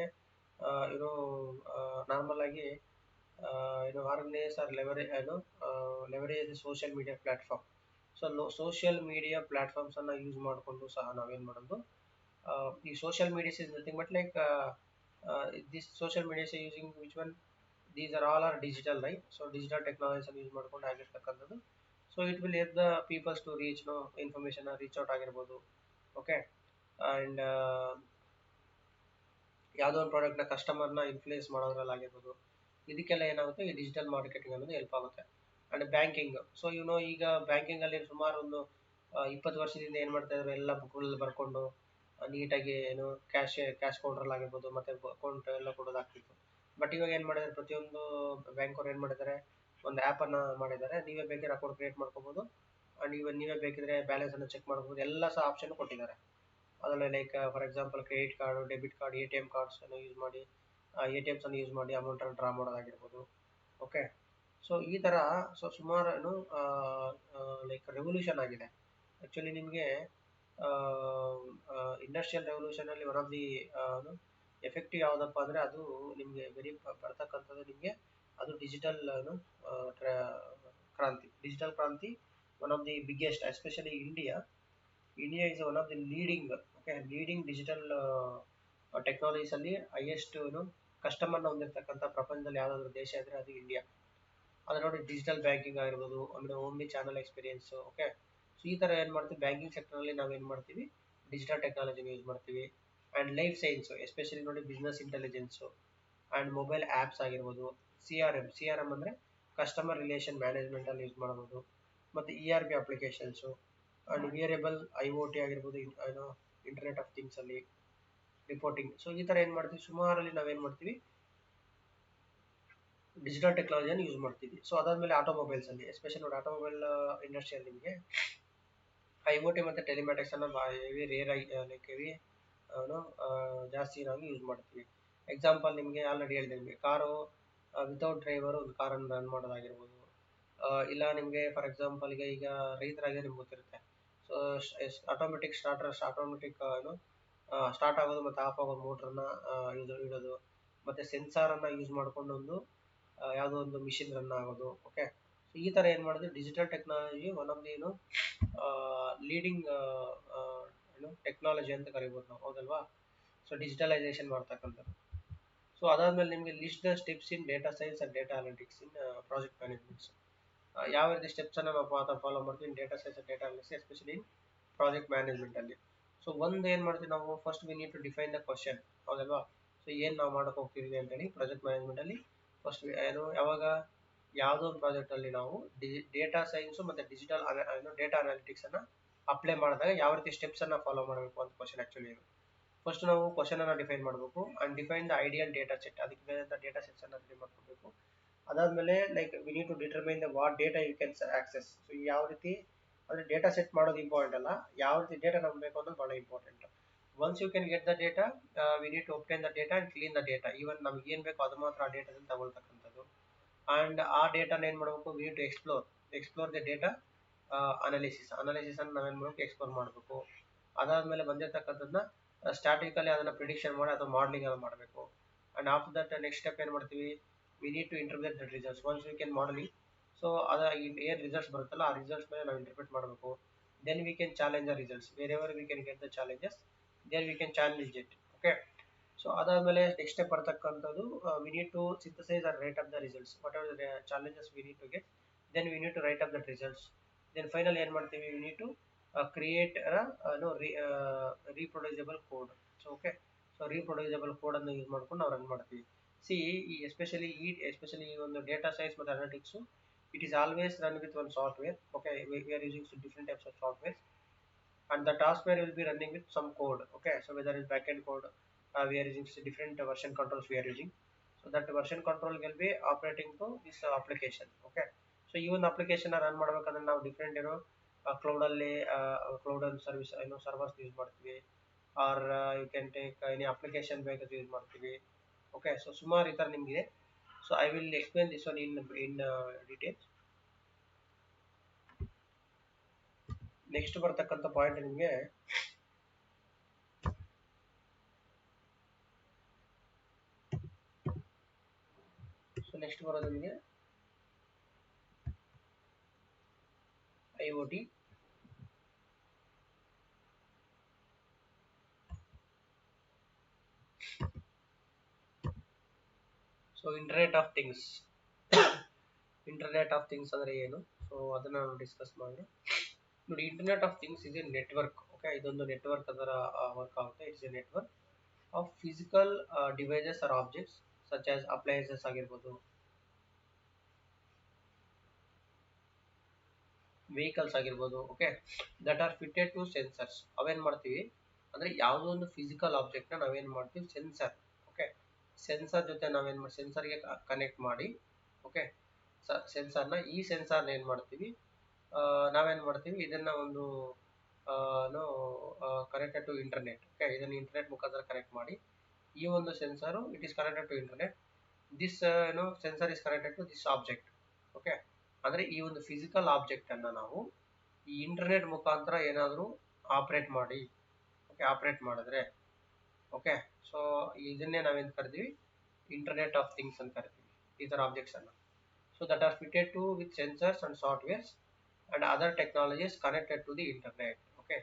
ನಾರ್ಮಲ್ ಆಗಿ organise or leverage social media platform. So social media ಪ್ಲಾಟ್ಫಾರ್ಮ್ಸನ್ನು ಯೂಸ್ ಮಾಡಿಕೊಂಡು ಸಹ ನಾವೇನು ಮಾಡೋದು, The social media is nothing but like this social media is using which one? These are all are digital, right? So digital technologies use ಮಾಡ್ಕೊಂಡು ಆಗಿರ್ತಕ್ಕಂಥದ್ದು. So it will help the peoples to reach information reach out ಆಗಿರ್ಬೋದು. Okay. And ಯಾವುದೋ ಒಂದು ಪ್ರಾಡಕ್ಟ್ನ ಕಸ್ಟಮರ್ನ influence ಮಾಡೋದ್ರಲ್ಲಿ ಆಗಿರ್ಬೋದು. ಇದಕ್ಕೆಲ್ಲ ಏನಾಗುತ್ತೆ, ಈ ಡಿಜಿಟಲ್ ಮಾರ್ಕೆಟಿಂಗ್ ಅನ್ನೋದು ಹೆಲ್ಪ್ ಆಗುತ್ತೆ. ಆ್ಯಂಡ್ ಬ್ಯಾಂಕಿಂಗ್, ಸೊ ಈಗ ಬ್ಯಾಂಕಿಂಗಲ್ಲಿ ಸುಮಾರು ಒಂದು 20 ವರ್ಷದಿಂದ ಏನು ಮಾಡ್ತಾ ಇದ್ರು, ಎಲ್ಲ ಬುಕ್ಗಳಲ್ಲಿ ಬರ್ಕೊಂಡು ನೀಟಾಗಿ ಕ್ಯಾಶ್ ಕೌಂಟ್ರಲ್ಲಿ ಆಗಿರ್ಬೋದು ಮತ್ತು ಅಕೌಂಟ್ ಎಲ್ಲ ಕೊಡೋದಾಗ್ತಿತ್ತು. ಬಟ್ ಇವಾಗ ಏನು ಮಾಡಿದ್ದಾರೆ, ಪ್ರತಿಯೊಂದು ಬ್ಯಾಂಕವ್ರು ಏನು ಮಾಡಿದ್ದಾರೆ, ಒಂದು ಆ್ಯಪನ್ನು ಮಾಡಿದ್ದಾರೆ. ನೀವೇ ಬೇಕಾದ್ರೆ ಅಕೌಂಟ್ ಕ್ರಿಯೇಟ್ ಮಾಡ್ಕೋಬೋದು. ಆ್ಯಂಡ್ ನೀವೇ ಬೇಕಿದ್ರೆ ಬ್ಯಾಲೆನ್ಸನ್ನು ಚೆಕ್ ಮಾಡ್ಬೋದು. ಎಲ್ಲ ಸಹ ಆಪ್ಷನ್ ಕೊಟ್ಟಿದ್ದಾರೆ ಅದರಲ್ಲಿ. Like for example credit card, debit card, ATM ಕಾರ್ಡ್ಸನ್ನು ಯೂಸ್ ಮಾಡಿ ATMಸನ್ನು ಯೂಸ್ ಮಾಡಿ ಅಮೌಂಟನ್ನು ಡ್ರಾ ಮಾಡೋದಾಗಿರ್ಬೋದು. ಓಕೆ. ಸೊ ಈ ಥರ ಸುಮಾರು ಲೈಕ್ ರೆವಲ್ಯೂಷನ್ ಆಗಿದೆ ಆ್ಯಕ್ಚುಲಿ. ನಿಮಗೆ ಇಂಡಸ್ಟ್ರಿಯಲ್ ರೆವಲ್ಯೂಷನಲ್ಲಿ ಒನ್ ಆಫ್ ದಿ ಎಫೆಕ್ಟಿವ್ ಯಾವುದಪ್ಪ ಅಂದರೆ ಅದು ನಿಮಗೆ ಬರ್ತಕ್ಕಂಥದ್ದು ನಿಮಗೆ ಅದು ಡಿಜಿಟಲ್ ಕ್ರಾಂತಿ. ಡಿಜಿಟಲ್ ಕ್ರಾಂತಿ one of the biggest, especially India is one of the leading digital ಟೆಕ್ನಾಲಜೀಸಲ್ಲಿ ಹೈಯೆಸ್ಟ್ ಕಸ್ಟಮರ್ನ ಹೊಂದಿರತಕ್ಕಂಥ ಪ್ರಪಂಚದಲ್ಲಿ ಯಾವುದಾದ್ರೂ ದೇಶ ಇದ್ದರೆ ಅದು ಇಂಡಿಯಾ. ಅದು ನೋಡಿ, ಡಿಜಿಟಲ್ ಬ್ಯಾಂಕಿಂಗ್ ಆಗಿರ್ಬೋದು, ಆಮೇಲೆ Omni channel experience. Okay. So ಈ ಥರ ಏನು ಮಾಡ್ತೀವಿ, ಬ್ಯಾಂಕಿಂಗ್ ಸೆಕ್ಟರಲ್ಲಿ ನಾವೇನು ಮಾಡ್ತೀವಿ, ಡಿಜಿಟಲ್ ಟೆಕ್ನಾಲಜಿನ ಯೂಸ್ ಮಾಡ್ತೀವಿ. ಆ್ಯಂಡ್ ಲೈಫ್ ಸೈನ್ಸು, ಎಸ್ಪೆಷಲಿ ನೋಡಿ business intelligence and mobile apps ಆಗಿರ್ಬೋದು. CRM ಅಂದರೆ ಕಸ್ಟಮರ್ ರಿಲೇಷನ್ ಮ್ಯಾನೇಜ್ಮೆಂಟಲ್ಲಿ ಯೂಸ್ ಮಾಡ್ಬೋದು. ಮತ್ತು ERP ಅಪ್ಲಿಕೇಶನ್ಸು ಆ್ಯಂಡ್ ವಿಯರೇಬಲ್ IoT ಆಗಿರ್ಬೋದು, ಇಂಟರ್ನೆಟ್ ಆಫ್ ಥಿಂಗ್ಸಲ್ಲಿ ರಿಪೋರ್ಟಿಂಗ್. ಸೊ ಈ ಥರ ಏನು ಮಾಡ್ತೀವಿ, ಸುಮಾರಲ್ಲಿ ನಾವೇನು ಮಾಡ್ತೀವಿ, ಡಿಜಿಟಲ್ ಟೆಕ್ನಾಲಜಿಯನ್ನು ಯೂಸ್ ಮಾಡ್ತೀವಿ. ಸೊ ಅದಾದಮೇಲೆ ಆಟೋಮೊಬೈಲ್ಸಲ್ಲಿ, ಎಸ್ಪೆಷಲಿ ನೋಡಿ ಆಟೋಮೊಬೈಲ್ ಇಂಡಸ್ಟ್ರಿಯಲ್ಲಿ ನಿಮಗೆ IoT ಮತ್ತು ಟೆಲಿಮ್ಯಾಟಿಕ್ಸನ್ನು ಹೆವಿ ಲೈಕ್ ಹೆವಿ ಜಾಸ್ತಿ ನಾವು ಯೂಸ್ ಮಾಡ್ತೀವಿ. ಎಕ್ಸಾಂಪಲ್ ನಿಮಗೆ ಆಲ್ರೆಡಿ ಹೇಳಿದೆ, ನಿಮಗೆ ಕಾರು ವಿತೌಟ್ ಡ್ರೈವರು ಒಂದು ಕಾರನ್ನು ರನ್ ಮಾಡೋದಾಗಿರ್ಬೋದು. ಇಲ್ಲ ನಿಮಗೆ ಫಾರ್ ಎಕ್ಸಾಂಪಲ್ಗೆ ಈಗ ರೈತರಾಗಿ ನಿಮ್ಗೆ ಗೊತ್ತಿರುತ್ತೆ. ಸೊ ಆಟೋಮೆಟಿಕ್ ಸ್ಟಾರ್ಟ್ ಆಗೋದು ಮತ್ತು ಆಫ್ ಆಗೋದು ಮೋಟ್ರನ್ನ ಇಡೋದು, ಮತ್ತು ಸೆನ್ಸಾರನ್ನು ಯೂಸ್ ಮಾಡಿಕೊಂಡು ಯಾವುದೋ ಒಂದು ಮಿಷಿನ್ ರನ್ ಆಗೋದು. ಓಕೆ. ಸೊ ಈ ಥರ ಏನು ಮಾಡಿದ್ರೆ digital technology one of the leading technology ಅಂತ ಕರಿಬೋದು ನಾವು, ಹೌದಲ್ವಾ? ಸೊ ಡಿಜಿಟಲೈಸೇಷನ್ ಮಾಡ್ತಕ್ಕಂಥದ್ದು. ಸೊ ಅದಾದಮೇಲೆ ನಿಮಗೆ list the steps in data science and data analytics in project managements. ಯಾವ ರೀತಿ ಸ್ಟೆಪ್ಸನ್ನು ನಾವು ಫಾಲೋ ಮಾಡ್ತೀವಿ in data science and data analytics, especially in project ಮ್ಯಾನೇಜ್ಮೆಂಟಲ್ಲಿ. ಸೊ ಒಂದು ಏನು ಮಾಡ್ತೀವಿ ನಾವು, first we need to define the question, ಹೌದಲ್ವಾ? ಸೊ ಏನು ನಾವು ಮಾಡೋಕೆ ಹೋಗ್ತಿದ್ದೀವಿ ಅಂತೇಳಿ ಪ್ರಾಜೆಕ್ಟ್ ಮ್ಯಾನೇಜ್ಮೆಂಟಲ್ಲಿ ಫಸ್ಟ್ ಯಾವಾಗ ಯಾವುದೋ ಒಂದು ಪ್ರಾಜೆಕ್ಟಲ್ಲಿ ನಾವು ಡೇಟಾ ಸೈನ್ಸು ಮತ್ತು ಡಿಜಿಟಲ್ ಡೇಟಾ ಅನಾಲಿಟಿಕ್ಸನ್ನು ಅಪ್ಲೈ ಮಾಡಿದಾಗ ಯಾವ ರೀತಿ ಸ್ಟೆಪ್ಸನ್ನು ಫಾಲೋ ಮಾಡಬೇಕು ಅಂತ ಕ್ವಶನ್ ಆ್ಯಕ್ಚುಲಿ ಇದು. ಫಸ್ಟ್ ನಾವು ಕ್ವಶನನ್ನು ಡಿಫೈನ್ ಮಾಡಬೇಕು and define the ideal data set, ಅದಕ್ಕೆ ಬೇಕಾದಂಥ ಡೇಟಾ ಸೆಟ್ಸನ್ನು ರೆಡಿ ಮಾಡ್ಕೋಬೇಕು. ಅದಾದಮೇಲೆ like we need to determine the what data you can access. So ಯಾವ ರೀತಿ ಅಂದರೆ ಡೇಟಾ ಸೆಟ್ ಮಾಡೋದು ಇಂಪಾರ್ಟೆಂಟ್ ಅಲ್ಲ, ಯಾವ ರೀತಿ ಡೇಟಾ ನಮ್ಗೆ ಬೇಕು ಅನ್ನೋದು ಭಾಳ important. Once you can get the data, we need to obtain the data and clean the data. Even ನಮ್ಗೆ ಏನು ಬೇಕೋ ಅದು ಮಾತ್ರ ಆ ಡೇಟಾದಿಂದ ತಗೊಳ್ತಕ್ಕಂಥದ್ದು. ಆ್ಯಂಡ್ ಆ ಡೇಟಾನ ಏನು ಮಾಡಬೇಕು, we need to explore the data ಅನಾಲಿಸಿಸನ್ನು ನಾವೇನು ಮಾಡಬೇಕು, ಎಕ್ಸ್ಪ್ಲೋರ್ ಮಾಡಬೇಕು. ಅದಾದಮೇಲೆ ಬಂದಿರತಕ್ಕಂಥದ್ದನ್ನ ಸ್ಟ್ಯಾಟಿಕಲಿ ಅದನ್ನು ಪ್ರಿಡಿಕ್ಷನ್ ಮಾಡಿ ಅಥವಾ ಮಾಡಲಿಂಗ್ ಎಲ್ಲ ಮಾಡಬೇಕು. And after that next step ಏನು ಮಾಡ್ತೀವಿ, we need to interpret the results. Once we can modelling, so ಏನು ರಿಸಲ್ಟ್ಸ್ ಬರುತ್ತಲ್ಲ ಆ ರಿಸಲ್ಟ್ಸ್ ಮೇಲೆ ನಾವು ಇಂಟರ್ಪ್ರೆಟ್ ಮಾಡಬೇಕು. Then we can challenge the results, where we can get the challenges, there we can challenge it. Okay. So ಅದಾದಮೇಲೆ next step ಬರ್ತಕ್ಕಂಥದ್ದು, we need to synthesise or write up the results, what are the challenges we need to get, then we need to write up that results. Then final ಏನು ಮಾಡ್ತೀವಿ, we need to create reproducible code. So okay. So reproducible ಕೋಡನ್ನು use ಮಾಡ್ಕೊಂಡು ನಾವು run ಮಾಡ್ತೀವಿ. ಈ especially ಈ ಒಂದು data science ಮತ್ತು analytics, it is always run with one software. Okay, we are using different types of software, and the taskware will be running with some code. Okay, so whether it's backend code, we are using different version controls we are using. So that version control will be operating to this application. Okay, so even application run ಮಾಡಬೇಕಂದ್ರೆ ನಾವು different ಕ್ಲೌಡಲ್ಲಿ ಕ್ಲೌಡಲ್ಲಿ service servers use ಮಾಡ್ತೀವಿ, or you can take any application ಬೇಕಾದ್ರೆ use ಮಾಡ್ತೀವಿ. Okay. So ಸುಮಾರು ಈ ಥರ ನಿಮಗಿದೆ. So I will explain this one in details. Next ಬರ್ತಕ್ಕಂಥ ಪಾಯಿಂಟ್ ನಿಮಗೆ ನೆಕ್ಸ್ಟ್ ಬರೋದು ನಿಮಗೆ IoT. So internet of things internet of things ಅಂದರೆ ಏನು, ಸೊ ಅದನ್ನು ನಾವು ಡಿಸ್ಕಸ್ ಮಾಡೋಣ. ನೋಡಿ, internet of things is a network. Okay, ಇದೊಂದು ನೆಟ್ವರ್ಕ್ ಅದರ ವರ್ಕ್ ಆಗುತ್ತೆ. It's A network of physical devices or objects such as appliances ಆಗಿರ್ಬೋದು, ವೆಹಿಕಲ್ಸ್ ಆಗಿರ್ಬೋದು. Okay, that are fitted to sensors. ಅವೇನು ಮಾಡ್ತೀವಿ ಅಂದರೆ ಯಾವುದೋ ಒಂದು ಫಿಸಿಕಲ್ ಆಬ್ಜೆಕ್ಟ್ನ ನಾವೇನು ಮಾಡ್ತೀವಿ, ಸೆನ್ಸರ್. ಓಕೆ, ಸೆನ್ಸರ್ ಜೊತೆ ನಾವೇನು ಮಾಡಿ ಸೆನ್ಸರ್ಗೆ ಕನೆಕ್ಟ್ ಮಾಡಿ, ಓಕೆ, ಸೆನ್ಸರ್ನ ಈ ಸೆನ್ಸರ್ನ ಏನು ಮಾಡ್ತೀವಿ, ನಾವೇನು ಮಾಡ್ತೀವಿ ಇದನ್ನು ಒಂದು ಕನೆಕ್ಟೆಡ್ ಟು ಇಂಟರ್ನೆಟ್. ಓಕೆ, ಇದನ್ನು ಇಂಟರ್ನೆಟ್ ಮುಖಾಂತರ ಕನೆಕ್ಟ್ ಮಾಡಿ ಈ ಒಂದು sensor it is connected to internet. This sensor is connected to this object. Okay, ಅಂದರೆ ಈ ಒಂದು ಫಿಸಿಕಲ್ ಆಬ್ಜೆಕ್ಟನ್ನು ನಾವು ಈ ಇಂಟರ್ನೆಟ್ ಮುಖಾಂತರ ಏನಾದರೂ ಆಪ್ರೇಟ್ ಮಾಡಿ, ಓಕೆ, ಆಪ್ರೇಟ್ ಮಾಡಿದ್ರೆ, ಓಕೆ, ಸೊ ಇದನ್ನೇ ನಾವೇನು ಕರಿತೀವಿ, ಇಂಟರ್ನೆಟ್ ಆಫ್ ಥಿಂಗ್ಸ್ ಅಂತ ಕರಿತೀವಿ ಈ ಥರ ಆಬ್ಜೆಕ್ಟ್ಸನ್ನು. So that are fitted to with sensors and softwares and other technologies connected to the internet. Okay,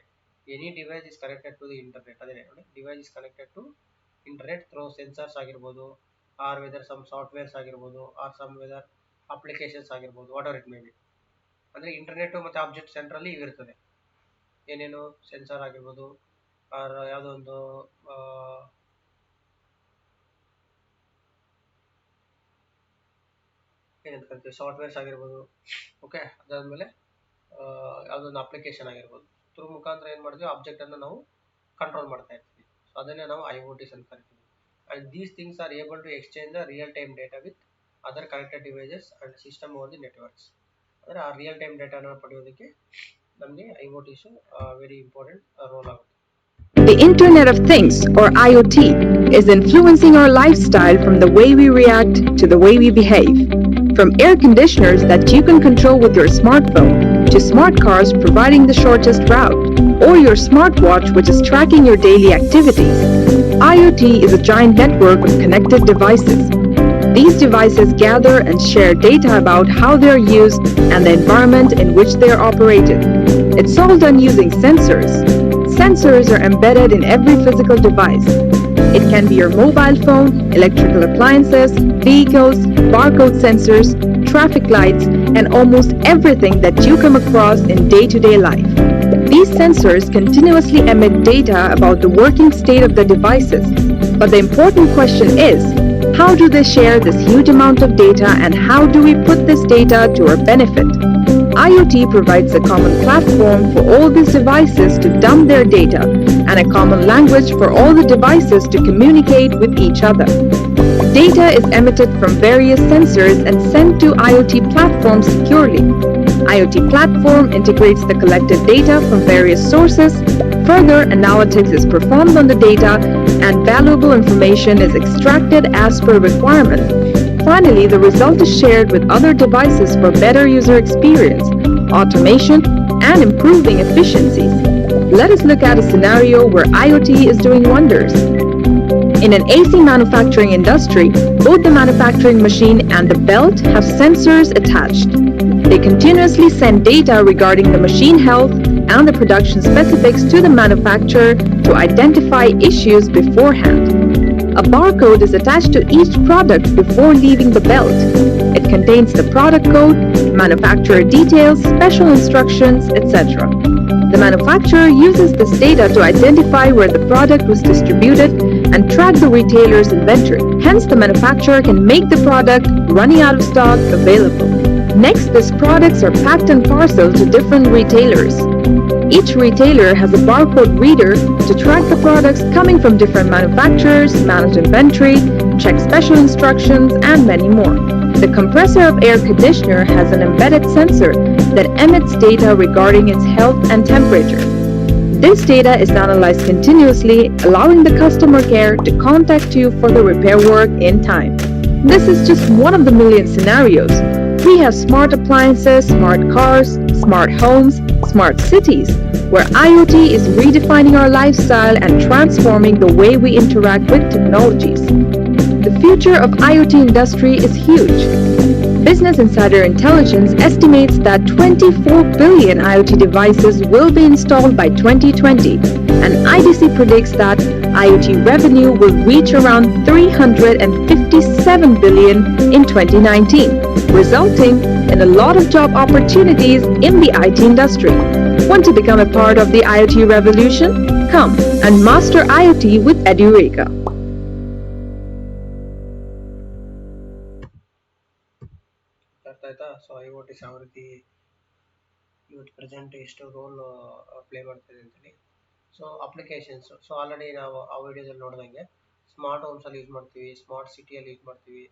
any device is connected to the internet. Adhe ನೋಡಿ, device is connected to internet through sensors ಆಗಿರ್ಬೋದು, or whether some softwares ಆಗಿರ್ಬೋದು, or some whether applications ಆಗಿರ್ಬೋದು, whatever it may be. ಅಂದರೆ internet ಮತ್ತು object ಸೆಂಟ್ರಲ್ಲಿ ಇವಿರ್ತದೆ. ಏನೇನು sensor ಆಗಿರ್ಬೋದು, R ಯಾವುದೋ ಒಂದು ಏನಂತ ಕರಿತೀವಿ, ಸಾಫ್ಟ್ವೇರ್ಸ್ ಆಗಿರ್ಬೋದು. ಓಕೆ, ಅದಾದಮೇಲೆ ಯಾವುದೊಂದು ಅಪ್ಲಿಕೇಶನ್ ಆಗಿರ್ಬೋದು, ಥ್ರೂ ಮುಖಾಂತರ ಏನು ಮಾಡ್ತೀವಿ, ಆಬ್ಜೆಕ್ಟನ್ನು ನಾವು ಕಂಟ್ರೋಲ್ ಮಾಡ್ತಾ ಇರ್ತೀವಿ. ಸೊ ಅದನ್ನೇ ನಾವು IoTs ಅಂತ ಕರಿತೀವಿ. And these things are able to exchange the real time data with other connected devices and system over the networks. ಅಂದರೆ ಆ ರಿಯಲ್ ಟೈಮ್ ಡೇಟಾನ ಪಡೆಯೋದಕ್ಕೆ ನಮಗೆ IoTs ವೆರಿ ಇಂಪಾರ್ಟೆಂಟ್ ರೋಲ್ ಆಗುತ್ತೆ. The Internet of Things, or IoT, is influencing our lifestyle from the way we react to the way we behave. From air conditioners that you can control with your smartphone, to smart cars providing the shortest route, or your smartwatch which is tracking your daily activities. IoT is a giant network of connected devices. These devices gather and share data about how they are used and the environment in which they are operated. It's all done using sensors. Sensors are embedded in every physical device. It can be your mobile phone, electrical appliances, vehicles, barcode sensors, traffic lights, and almost everything that you come across in day-to-day life. These sensors continuously emit data about the working state of the devices. But the important question is, how do they share this huge amount of data, and how do we put this data to our benefit? IoT provides a common platform for all these devices to dump their data, and a common language for all the devices to communicate with each other. Data is emitted from various sensors and sent to IoT platforms securely. IoT platform integrates the collected data from various sources. Further analytics is performed on the data, and valuable information is extracted as per requirement. Finally, the result is shared with other devices for better user experience, automation, and improving efficiencies. Let us look at a scenario where IoT is doing wonders. In an AC manufacturing industry, both the manufacturing machine and the belt have sensors attached. They continuously send data regarding the machine health and the production specifics to the manufacturer to identify issues beforehand. A barcode is attached to each product before leaving the belt. It contains the product code, manufacturer details, special instructions, etc. The manufacturer uses this data to identify where the product was distributed and track the retailer's inventory. Hence, the manufacturer can make the product running out of stock available. Next, these products are packed and parceled to different retailers. Each retailer has a barcode reader to track the products coming from different manufacturers, manage inventory, check special instructions, and many more. The compressor of air conditioner has an embedded sensor that emits data regarding its health and temperature. This data is analyzed continuously, allowing the customer care to contact you for the repair work in time. This is just one of the million scenarios. We have smart appliances, smart cars, smart homes, smart cities, where IoT is redefining our lifestyle and transforming the way we interact with technologies. The future of IoT industry is huge. Business Insider Intelligence estimates that 24 billion IoT devices will be installed by 2020, and IDC predicts that IoT revenue will reach around $357 7 billion in 2019, resulting in a lot of job opportunities in the IT industry. Want to become a part of the IoT revolution? Come and master IoT with Edureka. ಅರ್ಥ ಆಯ್ತಾ? So IoT ಯಾವ ರೀತಿ ಇವತ್ತು present ಎಷ್ಟು role play ಮಾಡ್ತಿದೆ ಅಂತೇಳಿ. So applications, so already ನಾವು ಆ ವಿಡಿಯೋದಲ್ಲಿ ನೋಡಿದಂಗೆ ಸ್ಮಾರ್ಟ್ ಹೋಮ್ಸಲ್ಲಿ ಯೂಸ್ ಮಾಡ್ತೀವಿ, ಸ್ಮಾರ್ಟ್ ಸಿಟಿಯಲ್ಲಿ ಯೂಸ್ ಮಾಡ್ತೀವಿ,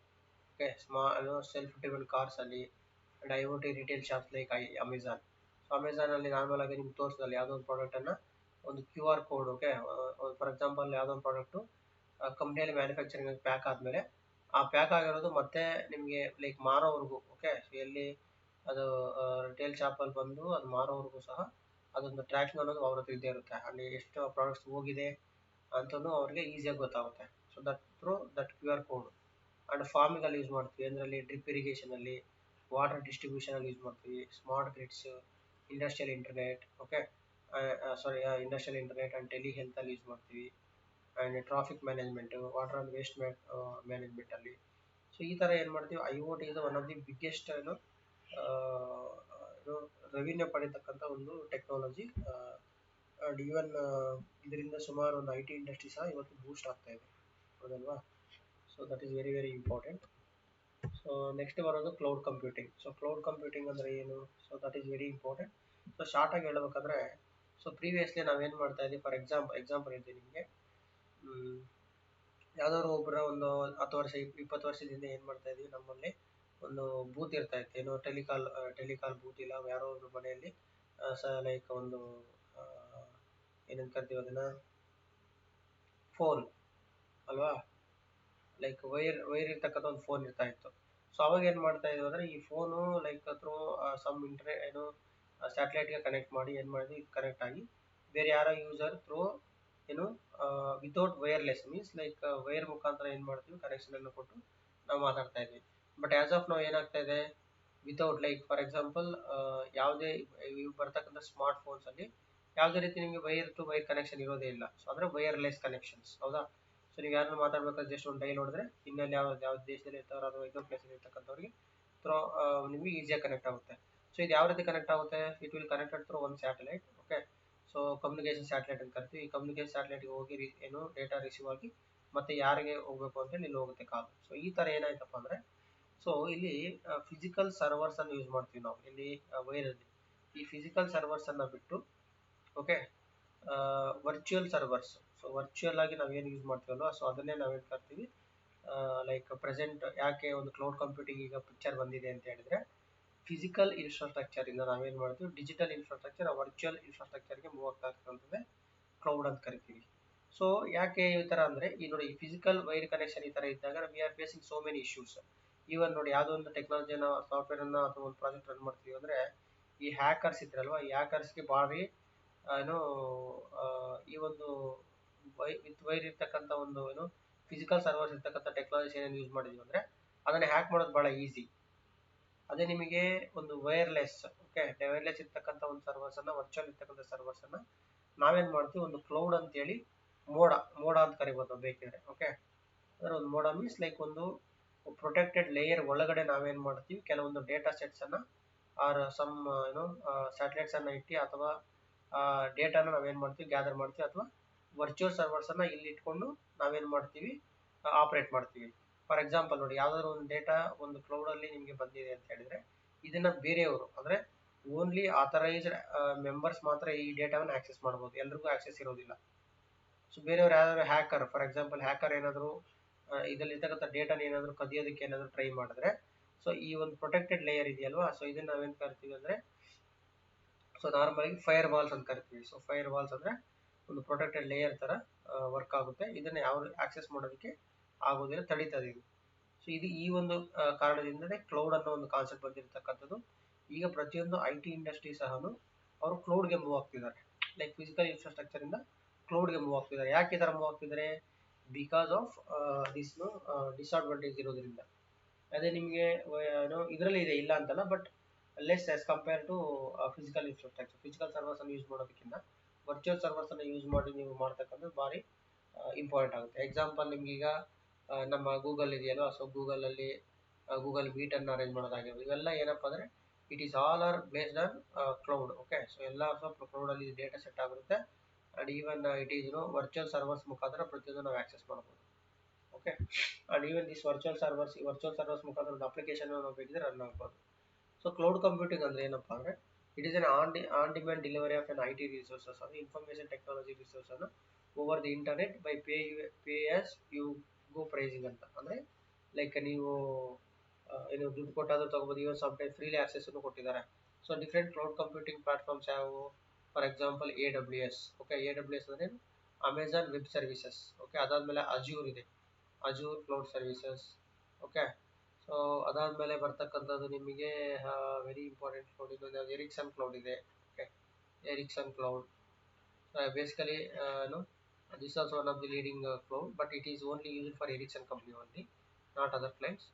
ಓಕೆ, ಸೆಲ್ಫ್ ಡ್ರಿವನ್ ಕಾರ್ಸಲ್ಲಿ, and IoT retail shops like Amazon. So ಅಮೆಝಾನಲ್ಲಿ ನಾರ್ಮಲ್ ಆಗಿ ನಿಮ್ಗೆ ತೋರಿಸಿದಲ್ಲಿ ಯಾವುದೋ ಒಂದು ಪ್ರಾಡಕ್ಟನ್ನು ಒಂದು QR code, okay, for example ಯಾವುದೋ ಒಂದು ಪ್ರಾಡಕ್ಟು ಕಂಪ್ನಿಯಲ್ಲಿ ಮ್ಯಾನುಫ್ಯಾಕ್ಚರಿಂಗ್ ಪ್ಯಾಕ್ ಆದಮೇಲೆ ಆ ಪ್ಯಾಕ್ ಆಗಿರೋದು ಮತ್ತೆ ನಿಮಗೆ ಲೈಕ್ ಮಾರೋವರೆಗೂ, ಓಕೆ, ಎಲ್ಲಿ ಅದು ರಿಟೇಲ್ ಶಾಪಲ್ಲಿ ಬಂದು ಅದು ಮಾರೋವರೆಗೂ ಸಹ ಅದೊಂದು ಟ್ರ್ಯಾಕಿಂಗ್ ಅನ್ನೋದು ಅವ್ರ ಹತ್ರ ಇದ್ದೇ ಇರುತ್ತೆ. ಅಲ್ಲಿ ಎಷ್ಟು ಪ್ರಾಡಕ್ಟ್ಸ್ ಹೋಗಿದೆ ಅಂತಲೂ ಅವ್ರಿಗೆ ಈಸಿಯಾಗಿ ಗೊತ್ತಾಗುತ್ತೆ. So that QR code. And ಫಾರ್ಮಿಂಗಲ್ಲಿ ಯೂಸ್ ಮಾಡ್ತೀವಿ, ಅದರಲ್ಲಿ ಡ್ರಿಪ್ ಇರಿಗೇಷನಲ್ಲಿ, ವಾಟರ್ ಡಿಸ್ಟ್ರಿಬ್ಯೂಷನಲ್ಲಿ ಯೂಸ್ ಮಾಡ್ತೀವಿ, smart grids, industrial internet, okay, industrial internet and tele ಹೆಲ್ತಲ್ಲಿ ಯೂಸ್ ಮಾಡ್ತೀವಿ, and traffic management, water and waste ಮ್ಯಾನೇಜ್ಮೆಂಟಲ್ಲಿ. ಸೊ ಈ ಥರ ಏನು ಮಾಡ್ತೀವಿ, IoT ಇದು one of the biggest revenue ಪಡೀತಕ್ಕಂಥ ಒಂದು ಟೆಕ್ನಾಲಜಿ. ಆ್ಯಂಡ್ ಈವನ್ ಇದರಿಂದ ಸುಮಾರು ಒಂದು IT ಇಂಡಸ್ಟ್ರಿ ಸಹ ಇವತ್ತು ಬೂಸ್ಟ್ ಆಗ್ತಾ ಇದೆ, ಹೌದಲ್ವಾ? So that is very very important. So next ಬರೋದು cloud computing. So cloud computing ಅಂದರೆ ಏನು? So that is very important. So ಶಾರ್ಟಾಗಿ ಹೇಳ್ಬೇಕಂದ್ರೆ, ಸೊ ಪ್ರೀವಿಯಸ್ಲಿ ನಾವೇನು ಮಾಡ್ತಾ ಇದ್ದೀವಿ, ಫಾರ್ ಎಕ್ಸಾಂಪಲ್ ಹೇಳ್ತೀನಿ ನಿಮಗೆ. ಯಾವ್ದಾದ್ರು ಒಬ್ಬರ ಒಂದು 10 ವರ್ಷ 20 ವರ್ಷದಿಂದ ಏನು ಮಾಡ್ತಾ ಇದ್ದೀವಿ, ನಮ್ಮಲ್ಲಿ ಒಂದು ಬೂತ್ ಇರ್ತಾ ಇತ್ತು, ಏನೋ ಟೆಲಿಕಾಲ್ ಬೂತ್, ಇಲ್ಲ ಯಾರೋ ಒಂದು ಮನೆಯಲ್ಲಿ ಲೈಕ್ ಒಂದು ಏನಂತ ಕರಿತೀವಿ ಅದನ್ನು, ಫೋನ್ ಅಲ್ವಾ, ಲೈಕ್ ವೈರ್ ಇರ್ತಕ್ಕಂಥ ಒಂದು ಫೋನ್ ಇರ್ತಾ ಇತ್ತು. ಸೊ ಅವಾಗ ಏನು ಮಾಡ್ತಾ ಇದ್ವಿ ಅಂದರೆ, ಈ ಫೋನು ಲೈಕ್ ಥ್ರೂ ಸಮ್ ಏನು ಸ್ಯಾಟಲೈಟ್ಗೆ ಕನೆಕ್ಟ್ ಮಾಡಿ ಏನು ಮಾಡಿದ್ವಿ, ಕನೆಕ್ಟ್ ಆಗಿ ಬೇರೆ ಯಾರೋ ಯೂಸರ್ ಥ್ರೂ ಏನು without wireless means like wire ಮುಖಾಂತರ ಏನು ಮಾಡ್ತೀವಿ, ಕನೆಕ್ಷನನ್ನು ಕೊಟ್ಟು ನಾವು ಮಾತಾಡ್ತಾ ಇದ್ವಿ. ಬಟ್ ಆ್ಯಸ್ ಆಫ್ ನಾವು ಏನಾಗ್ತಾ ಇದೆ, ವಿತೌಟ್ ಲೈಕ್ ಫಾರ್ ಎಕ್ಸಾಂಪಲ್ ಯಾವುದೇ ಇವು ಬರ್ತಕ್ಕಂಥ ಸ್ಮಾರ್ಟ್ ಫೋನ್ಸಲ್ಲಿ ಯಾವುದೇ ರೀತಿ ನಿಮಗೆ ವೈರ್ ಟು ವೈರ್ ಕನೆಕ್ಷನ್ ಇರೋದೇ ಇಲ್ಲ. ಸೊ ಅಂದರೆ ವೈರ್ಲೆಸ್ ಕನೆಕ್ಷನ್ಸ್, ಹೌದಾ? ಸೊ ನೀವು ಯಾರನ್ನ ಮಾತಾಡ್ಬೇಕಾದ್ರೆ ಜಸ್ಟ್ ಒಂದು ಡೈಲ್ ಹೊಡೆದ್ರೆ ಇನ್ನಲ್ಲಿ ಯಾವ ದೇಶದಲ್ಲಿ ಇರ್ತಾರೋ ಅಥವಾ ಇನ್ನೊಂದು ಪ್ಲೇಸಲ್ಲಿ ಇರ್ತಕ್ಕಂಥವ್ರಿಗೆ ಥ್ರೂ ನಿಮಗೆ ಈಸಿಯಾಗಿ ಕನೆಕ್ಟ್ ಆಗುತ್ತೆ. ಸೊ ಇದು ಯಾವ ರೀತಿ ಕನೆಕ್ಟ್ ಆಗುತ್ತೆ? ಇಟ್ ವಿಲ್ ಕನೆಕ್ಟೆಡ್ ಥ್ರೂ ಒಂದು satellite, okay. So communication satellite ಅಂತ ಕರಿತೀವಿ. ಈ ಕಮ್ಯುನಿಕೇಷನ್ ಸ್ಯಾಟಲೈಟ್ಗೆ ಹೋಗಿ ಏನು ಡೇಟಾ ರಿಸೀವ್ ಆಗಿ ಮತ್ತೆ ಯಾರಿಗೆ ಹೋಗಬೇಕು ಅಂತೇಳಿ ಇಲ್ಲಿ ಹೋಗುತ್ತೆ ಕಾಲ್. ಸೊ ಈ ಥರ ಏನಾಯ್ತಪ್ಪ ಅಂದರೆ, ಸೊ ಇಲ್ಲಿ ಫಿಸಿಕಲ್ ಸರ್ವರ್ಸನ್ನು ಯೂಸ್ ಮಾಡ್ತೀವಿ ನಾವು ಇಲ್ಲಿ ವೈರಲ್ಲಿ. ಈ ಫಿಸಿಕಲ್ ಸರ್ವರ್ಸನ್ನು ಬಿಟ್ಟು, okay, virtual servers. So virtual ಆಗಿ ನಾವೇನು ಯೂಸ್ ಮಾಡ್ತೀವಲ್ವ, ಸೊ ಅದನ್ನೇ ನಾವೇನು ಕರ್ತೀವಿ ಲೈಕ್ ಪ್ರೆಸೆಂಟ್. ಯಾಕೆ ಒಂದು ಕ್ಲೌಡ್ ಕಂಪ್ಯೂಟಿಂಗ್ ಈಗ ಪಿಕ್ಚರ್ ಬಂದಿದೆ ಅಂತ ಹೇಳಿದ್ರೆ, ಫಿಸಿಕಲ್ ಇನ್ಫ್ರಾಸ್ಟ್ರಕ್ಚರಿಂದ ನಾವೇನು ಮಾಡ್ತೀವಿ, ಡಿಜಿಟಲ್ ಇನ್ಫ್ರಾಸ್ಟ್ರಕ್ಚರ್ ವರ್ಚುವಲ್ ಇನ್ಫ್ರಾಸ್ಟ್ರಕ್ಚರ್ಗೆ ಮೂವ್ ಆಗ್ತಾ ಇರ್ತಕ್ಕಂಥದ್ದೇ ಕ್ಲೌಡ್ ಅಂತ ಕರಿತೀವಿ. ಸೊ ಯಾಕೆ ಈ ಥರ ಅಂದರೆ, ಈ ನೋಡಿ, ಈ ಫಿಸಿಕಲ್ ವೈರ್ ಕನೆಕ್ಷನ್ ಈ ಥರ ಇದ್ದಾಗ we are facing so many issues. Even ನೋಡಿ, ಯಾವುದೋ ಒಂದು ಟೆಕ್ನಾಲಜಿನ ಸಾಫ್ಟ್ವೇರನ್ನು ಅಥವಾ ಒಂದು ಪ್ರಾಜೆಕ್ಟ್ ರನ್ ಮಾಡ್ತೀವಿ ಅಂದರೆ, ಈ ಹ್ಯಾಕರ್ಸ್ ಇದ್ರಲ್ವ, ಈ ಹ್ಯಾಕರ್ಸ್ಗೆ ಭಾರಿ ಏನು ಈ ಒಂದು ವಿತ್ ವೈರ್ ಇರ್ತಕ್ಕಂಥ ಒಂದು ಏನು ಫಿಸಿಕಲ್ ಸರ್ವರ್ಸ್ ಇರ್ತಕ್ಕಂಥ ಟೆಕ್ನಾಲಜಿ ಏನೇನು ಯೂಸ್ ಮಾಡಿದ್ವಿ ಅಂದರೆ ಅದನ್ನು ಹ್ಯಾಕ್ ಮಾಡೋದು ಭಾಳ ಈಸಿ. ಅದೇ ನಿಮಗೆ ಒಂದು ವೈರ್ಲೆಸ್, ಓಕೆ, ವೈರ್ಲೆಸ್ ಇರ್ತಕ್ಕಂಥ ಒಂದು ಸರ್ವರ್ಸನ್ನು, ವರ್ಚುವಲ್ ಇರ್ತಕ್ಕಂಥ ಸರ್ವರ್ಸನ್ನು ನಾವೇನು ಮಾಡ್ತೀವಿ, ಒಂದು ಕ್ಲೌಡ್ ಅಂತೇಳಿ ಮೋಡ ಅಂತ ಕರಿಬೋದು ನಾವು ಬೇಕಿದ್ರೆ, ಓಕೆ. ಅಂದರೆ ಒಂದು ಮೋಡ ಮೀನ್ಸ್ ಲೈಕ್ ಒಂದು ಪ್ರೊಟೆಕ್ಟೆಡ್ ಲೇಯರ್ ಒಳಗಡೆ ನಾವೇನು ಮಾಡ್ತೀವಿ, ಕೆಲವೊಂದು ಡೇಟಾ ಸೆಟ್ಸನ್ನು ಆರ್ ಸಮ್ ಏನು ಸ್ಯಾಟಲೈಟ್ಸನ್ನು ಇಟ್ಟು ಅಥವಾ ಡೇಟಾನ ನಾವೇನು ಮಾಡ್ತೀವಿ, ಗ್ಯಾದರ್ ಮಾಡ್ತೀವಿ, ಅಥವಾ ವರ್ಚುವಲ್ ಸರ್ವರ್ಸನ್ನು ಇಲ್ಲಿ ಇಟ್ಕೊಂಡು ನಾವೇನು ಮಾಡ್ತೀವಿ, ಆಪ್ರೇಟ್ ಮಾಡ್ತೀವಿ. ಫಾರ್ ಎಕ್ಸಾಂಪಲ್ ನೋಡಿ, ಯಾವುದಾದ್ರು ಒಂದು ಡೇಟಾ ಒಂದು ಕ್ಲೌಡಲ್ಲಿ ನಿಮಗೆ ಬಂದಿದೆ ಅಂತ ಹೇಳಿದರೆ, ಇದನ್ನು ಬೇರೆಯವರು ಅಂದರೆ ಓನ್ಲಿ ಆಥರೈಸ್ಡ್ ಮೆಂಬರ್ಸ್ ಮಾತ್ರ ಈ ಡೇಟಾವನ್ನು ಆಕ್ಸೆಸ್ ಮಾಡ್ಬೋದು, ಎಲ್ರಿಗೂ ಆಕ್ಸೆಸ್ ಇರೋದಿಲ್ಲ. ಸೊ ಬೇರೆಯವ್ರು ಯಾವ್ದಾದ್ರು ಹ್ಯಾಕರ್, ಫಾರ್ ಎಕ್ಸಾಂಪಲ್ ಹ್ಯಾಕರ್ ಏನಾದರೂ ಇದರಲ್ಲಿರ್ತಕ್ಕಂಥ ಡೇಟಾನ ಏನಾದರೂ ಕದಿಯೋದಕ್ಕೆ ಏನಾದರೂ ಟ್ರೈ ಮಾಡಿದ್ರೆ, ಸೊ ಈ ಒಂದು ಪ್ರೊಟೆಕ್ಟೆಡ್ ಲೇಯರ್ ಇದೆಯಲ್ವಾ, ಸೊ ಇದನ್ನು ನಾವೇನು ಕರಿತೀವಿ ಅಂದರೆ, ಸೊ ನಾರ್ಮಲಾಗಿ ಫೈರ್ ವಾಲ್ಸ್ ಅಂತ ಕರಿತೀವಿ. ಸೊ ಫೈರ್ ವಾಲ್ಸ್ ಅಂದರೆ ಒಂದು ಪ್ರೊಟೆಕ್ಟೆಡ್ ಲೇಯರ್ ಥರ ವರ್ಕ್ ಆಗುತ್ತೆ. ಇದನ್ನು ಯಾವ ಆಕ್ಸೆಸ್ ಮಾಡೋದಕ್ಕೆ ಆಗೋದಿಲ್ಲ, ತಡೀತದೆ ಇದು. ಸೊ ಇದು ಈ ಒಂದು ಕಾರಣದಿಂದಲೇ ಕ್ಲೌಡ್ ಅನ್ನೋ ಒಂದು ಕಾನ್ಸೆಪ್ಟ್ ಬಂದಿರತಕ್ಕಂಥದ್ದು. ಈಗ ಪ್ರತಿಯೊಂದು IT ಇಂಡಸ್ಟ್ರಿ ಸಹ ಅವರು ಕ್ಲೌಡ್ಗೆ ಮೂವ್ ಆಗ್ತಿದ್ದಾರೆ. ಲೈಕ್ ಫಿಸಿಕಲ್ ಇನ್ಫ್ರಾಸ್ಟ್ರಕ್ಚರಿಂದ ಕ್ಲೌಡ್ಗೆ ಮೂವ್ ಆಗ್ತಿದ್ದಾರೆ. ಯಾಕೆ ಈ ಥರ ಮೂವ್ ಆಗ್ತಿದ್ದಾರೆ? ಬಿಕಾಸ್ ಆಫ್ ದಿಸ್ ಡಿಸ್ಅಡ್ವಾಂಟೇಜ್ ಇರೋದ್ರಿಂದ. ಅದೇ ನಿಮಗೆ ಇದರಲ್ಲಿ ಇದೆ, ಇಲ್ಲ ಅಂತಲ್ಲ, but less as compare to physical infrastructure. Physical ಸರ್ವರ್ಸನ್ನು ಯೂಸ್ ಮಾಡೋದಕ್ಕಿಂತ ವರ್ಚುವಲ್ ಸರ್ವರ್ಸನ್ನು ಯೂಸ್ ಮಾಡಿ ನೀವು ಮಾಡ್ತಕ್ಕಂಥದ್ದು ಭಾರಿ ಇಂಪಾರ್ಟೆಂಟ್ ಆಗುತ್ತೆ. ಎಕ್ಸಾಂಪಲ್ ನಿಮ್ಗೀಗ ನಮ್ಮ ಗೂಗಲ್ ಇದೆಯಲ್ವಾ, ಸೊ ಗೂಗಲಲ್ಲಿ ಗೂಗಲ್ ಮೀಟನ್ನು ಅರೇಂಜ್ ಮಾಡೋದಾಗಿರ್ಬೋದು, ಇವೆಲ್ಲ ಏನಪ್ಪ ಅಂದರೆ it is all are based on cloud. Okay, so ಎಲ್ಲ ಸ್ವಲ್ಪ ಕ್ಲೌಡಲ್ಲಿ ಡೇಟಾ ಸೆಟ್ ಆಗಿರುತ್ತೆ. And even it is virtual servers ಮುಖಾಂತರ ಪ್ರತಿಯೊಂದು ನಾವು ಆಕ್ಸೆಸ್ ಮಾಡ್ಬೋದು. Okay, and even this virtual servers ಮುಖಾಂತರ ಒಂದು ಅಪ್ಲಿಕೇಶನ್ ನಾವು ಬೇಕಿದ್ರೆ ರನ್ ಆಗ್ಬೋದು. ಸೊ ಕ್ಲೌಡ್ ಕಂಪ್ಯೂಟಿಂಗ್ ಅಂದರೆ ಏನಪ್ಪ ಅಂದರೆ it is on demand delivery of an IT resources, ಅಂದರೆ ಇನ್ಫಾರ್ಮೇಷನ್ ಟೆಕ್ನಾಲಜಿ ರಿಸೋರ್ಸನ್ನು over the internet by pay as you go pricing ಅಂತ. ಅಂದರೆ ಲೈಕ್ ನೀವು ಏನು ದುಡ್ಡು ಕೊಟ್ಟಾದರೂ ತೊಗೋಬೋದು, ಇವನ್ ಸಮ್ಟೈಮ್ ಫ್ರೀಲಿ ಆಕ್ಸೆಸ್ಸನ್ನು ಕೊಟ್ಟಿದ್ದಾರೆ. So different cloud computing platforms ಯಾವುವು? For example AWS. Okay, AWS ಅಂದರೆ ಅಮೆಝಾನ್ ವೆಬ್ ಸರ್ವಿಸಸ್. ಓಕೆ, ಅದಾದಮೇಲೆ ಅಜ್ಯೂರ್ ಇದೆ, Azure cloud services. Okay, so ಅದಾದಮೇಲೆ ಬರ್ತಕ್ಕಂಥದ್ದು ನಿಮಗೆ ವೆರಿ ಇಂಪಾರ್ಟೆಂಟ್ ಕ್ಲೌಡ್ ಇದೆ, ಎರಿಕ್ಸನ್ ಕ್ಲೌಡ್ ಇದೆ. Okay, Ericsson cloud basically this is also one of the leading cloud, but it is only used for Ericsson company only, not other clients.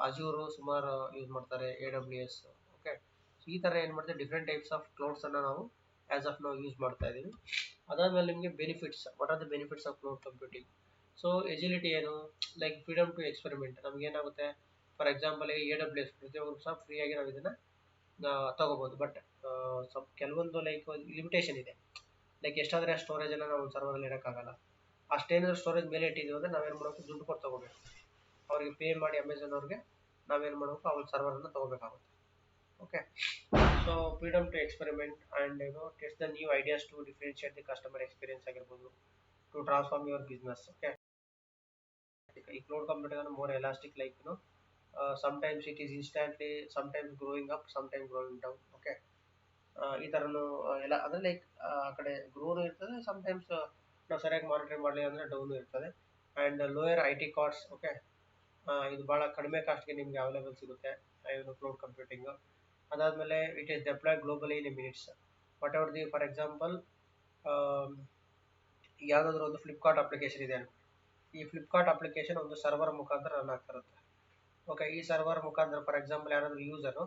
Azure ಸುಮಾರು use ಮಾಡ್ತಾರೆ, AWS. Okay, so ಈ ಥರ ಏನು ಮಾಡ್ತಾರೆ, different types of ಕ್ಲೌಡ್ಸನ್ನು ನಾವು as of ನಾವು use ಮಾಡ್ತಾ ಇದ್ದೀವಿ. ಅದಾದಮೇಲೆ ನಿಮಗೆ benefits, what are the benefits of cloud computing? So agility ಏನು, ಲೈಕ್ ಫ್ರೀಡಮ್ ಟು ಎಕ್ಸ್ಪೆರಿಮೆಂಟ್. ನಮಗೇನಾಗುತ್ತೆ, ಫಾರ್ ಎಕ್ಸಾಂಪಲ್ AWS ಪ್ರತಿಯೊಬ್ಬರು ಸಹ ಫ್ರೀಯಾಗಿ ನಾವು ಇದನ್ನು ತಗೋಬೋದು. ಬಟ್ ಸ್ವಲ್ಪ ಕೆಲವೊಂದು ಲೈಕ್ ಲಿಮಿಟೇಷನ್ ಇದೆ, ಲೈಕ್ ಎಷ್ಟಾದರೆ ಆ ಸ್ಟೋರೇಜನ್ನು ನಾವು ಒಂದು ಸರ್ವರಲ್ಲಿ ಇಡೋಕ್ಕಾಗಲ್ಲ. ಅಷ್ಟೇನಾದರೂ ಸ್ಟೋರೇಜ್ ಮೇಲೆ ಇಟ್ಟಿದ್ದೀವಿ ಅಂದರೆ ನಾವೇನು ಮಾಡಬೇಕು, ದುಡ್ಡು ಕೊಟ್ಟು ತೊಗೋಬೇಕು. ಅವರಿಗೆ ಪೇ ಮಾಡಿ ಅಮೆಝಾನ್ ಅವ್ರಿಗೆ ನಾವೇನು ಮಾಡಬೇಕು, ಅವ್ರ ಸರ್ವರನ್ನು ತೊಗೋಬೇಕಾಗುತ್ತೆ. Okay, so freedom to experiment and test the new ideas to differentiate the customer experience ಆಗಿರ್ಬೋದು, to transform your business. Okay, ಈ cloud computing more elastic, like sometimes it is instantly, sometimes growing up, sometimes growing down. Okay, ಈ ಥರನೂ ಎಲ್ಲ ಅಂದರೆ like ಆ ಕಡೆ ಗ್ರೋನು ಇರ್ತದೆ, sometimes ನಾವು ಸರಿಯಾಗಿ ಮಾನಿಟರ್ ಮಾಡಲಿಲ್ಲ ಅಂದರೆ ಡೌನು ಇರ್ತದೆ. And lower IT cost. Okay, ಇದು ಭಾಳ ಕಡಿಮೆ ಕಾಸ್ಟ್ಗೆ ನಿಮಗೆ ಅವೈಲೇಬಲ್ ಸಿಗುತ್ತೆ ಇದು ಕ್ಲೌಡ್ ಕಂಪ್ಯೂಟಿಂಗು. ಅದಾದಮೇಲೆ it is deployed globally in a minutes. What ever the, for example ಯಾವುದಾದ್ರೂ ಒಂದು ಫ್ಲಿಪ್ಕಾರ್ಟ್ ಅಪ್ಲಿಕೇಶನ್ ಇದೆ ಅನ್ಕೊಳ್ಳಿ. ಈ ಫ್ಲಿಪ್ಕಾರ್ಟ್ ಅಪ್ಲಿಕೇಶನ್ ಒಂದು ಸರ್ವರ್ ಮುಖಾಂತರ ರನ್ ಆಗ್ತಿರುತ್ತೆ. ಓಕೆ, ಈ ಸರ್ವರ್ ಮುಖಾಂತರ ಫಾರ್ ಎಕ್ಸಾಂಪಲ್ ಯಾರಾದರೂ ಯೂಸರು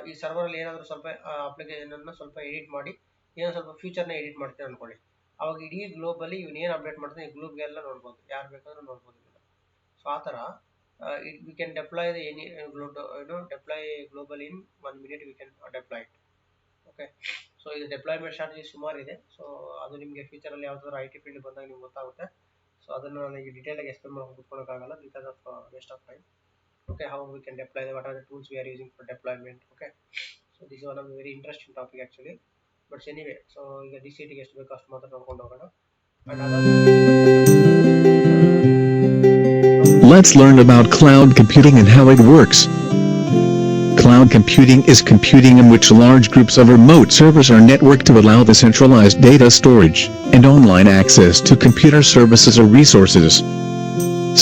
ಈ ಸರ್ವರಲ್ಲಿ ಏನಾದರೂ ಸ್ವಲ್ಪ ಅಪ್ಲಿಕೇಶನನ್ನು ಸ್ವಲ್ಪ ಎಡಿಟ್ ಮಾಡಿ ಏನೋ ಸ್ವಲ್ಪ ಫ್ಯೂಚರ್ನ ಎಡಿಟ್ ಮಾಡ್ತೀನಿ ಅಂದ್ಕೊಳ್ಳಿ, ಅವಾಗ ಇಡೀ ಗ್ಲೋಬಲ್ಲಿ ಇವನು ಏನು ಅಪ್ಡೇಟ್ ಮಾಡ್ತಾನೆ ಈ ಗ್ಲೋಬ್ಗೆಲ್ಲ ನೋಡ್ಬೋದು, ಯಾರು ಬೇಕಾದ್ರೂ ನೋಡ್ಬೋದು ಇದನ್ನು. ಸೊ ಆ ಥರ we can deploy the any deploy global in 1 minute we can deploy it. Okay, so ಇದು ಡೆಪ್ಲಾಯ್ಮೆಂಟ್ ಸ್ಟ್ರಾಟಜಿ ಸುಮಾರು ಇದೆ. ಸೊ ಅದು ನಿಮಗೆ ಫ್ಯೂಚರಲ್ಲಿ ಯಾವುದಾದ್ರು IT ಫೀಲ್ಡ್ ಬಂದಾಗ ನಿಮ್ಗೆ ಗೊತ್ತಾಗುತ್ತೆ. ಸೊ ಅದನ್ನು ನನಗೆ ಡೀಟೇಲಾಗಿ ಎಕ್ಸ್ಪ್ಲೇನ್ ಮಾಡೋಕೆ ಕೂತ್ಕೊಳ್ಳೋಕ್ಕಾಗಲ್ಲ because of waste of time. Okay, how we can deploy what are the tools we are using for deployment. Okay, so this is one of the very interesting topic actually. But anyway, so ಈಗ DCT ಎಷ್ಟು ಬೇಕು ಅಷ್ಟು ಮಾತ್ರ ನೋಡ್ಕೊಂಡು ಹೋಗೋಣ. Let's learn about cloud computing and how it works. Cloud computing is computing in which large groups of remote servers are networked to allow the centralized data storage and online access to computer services or resources.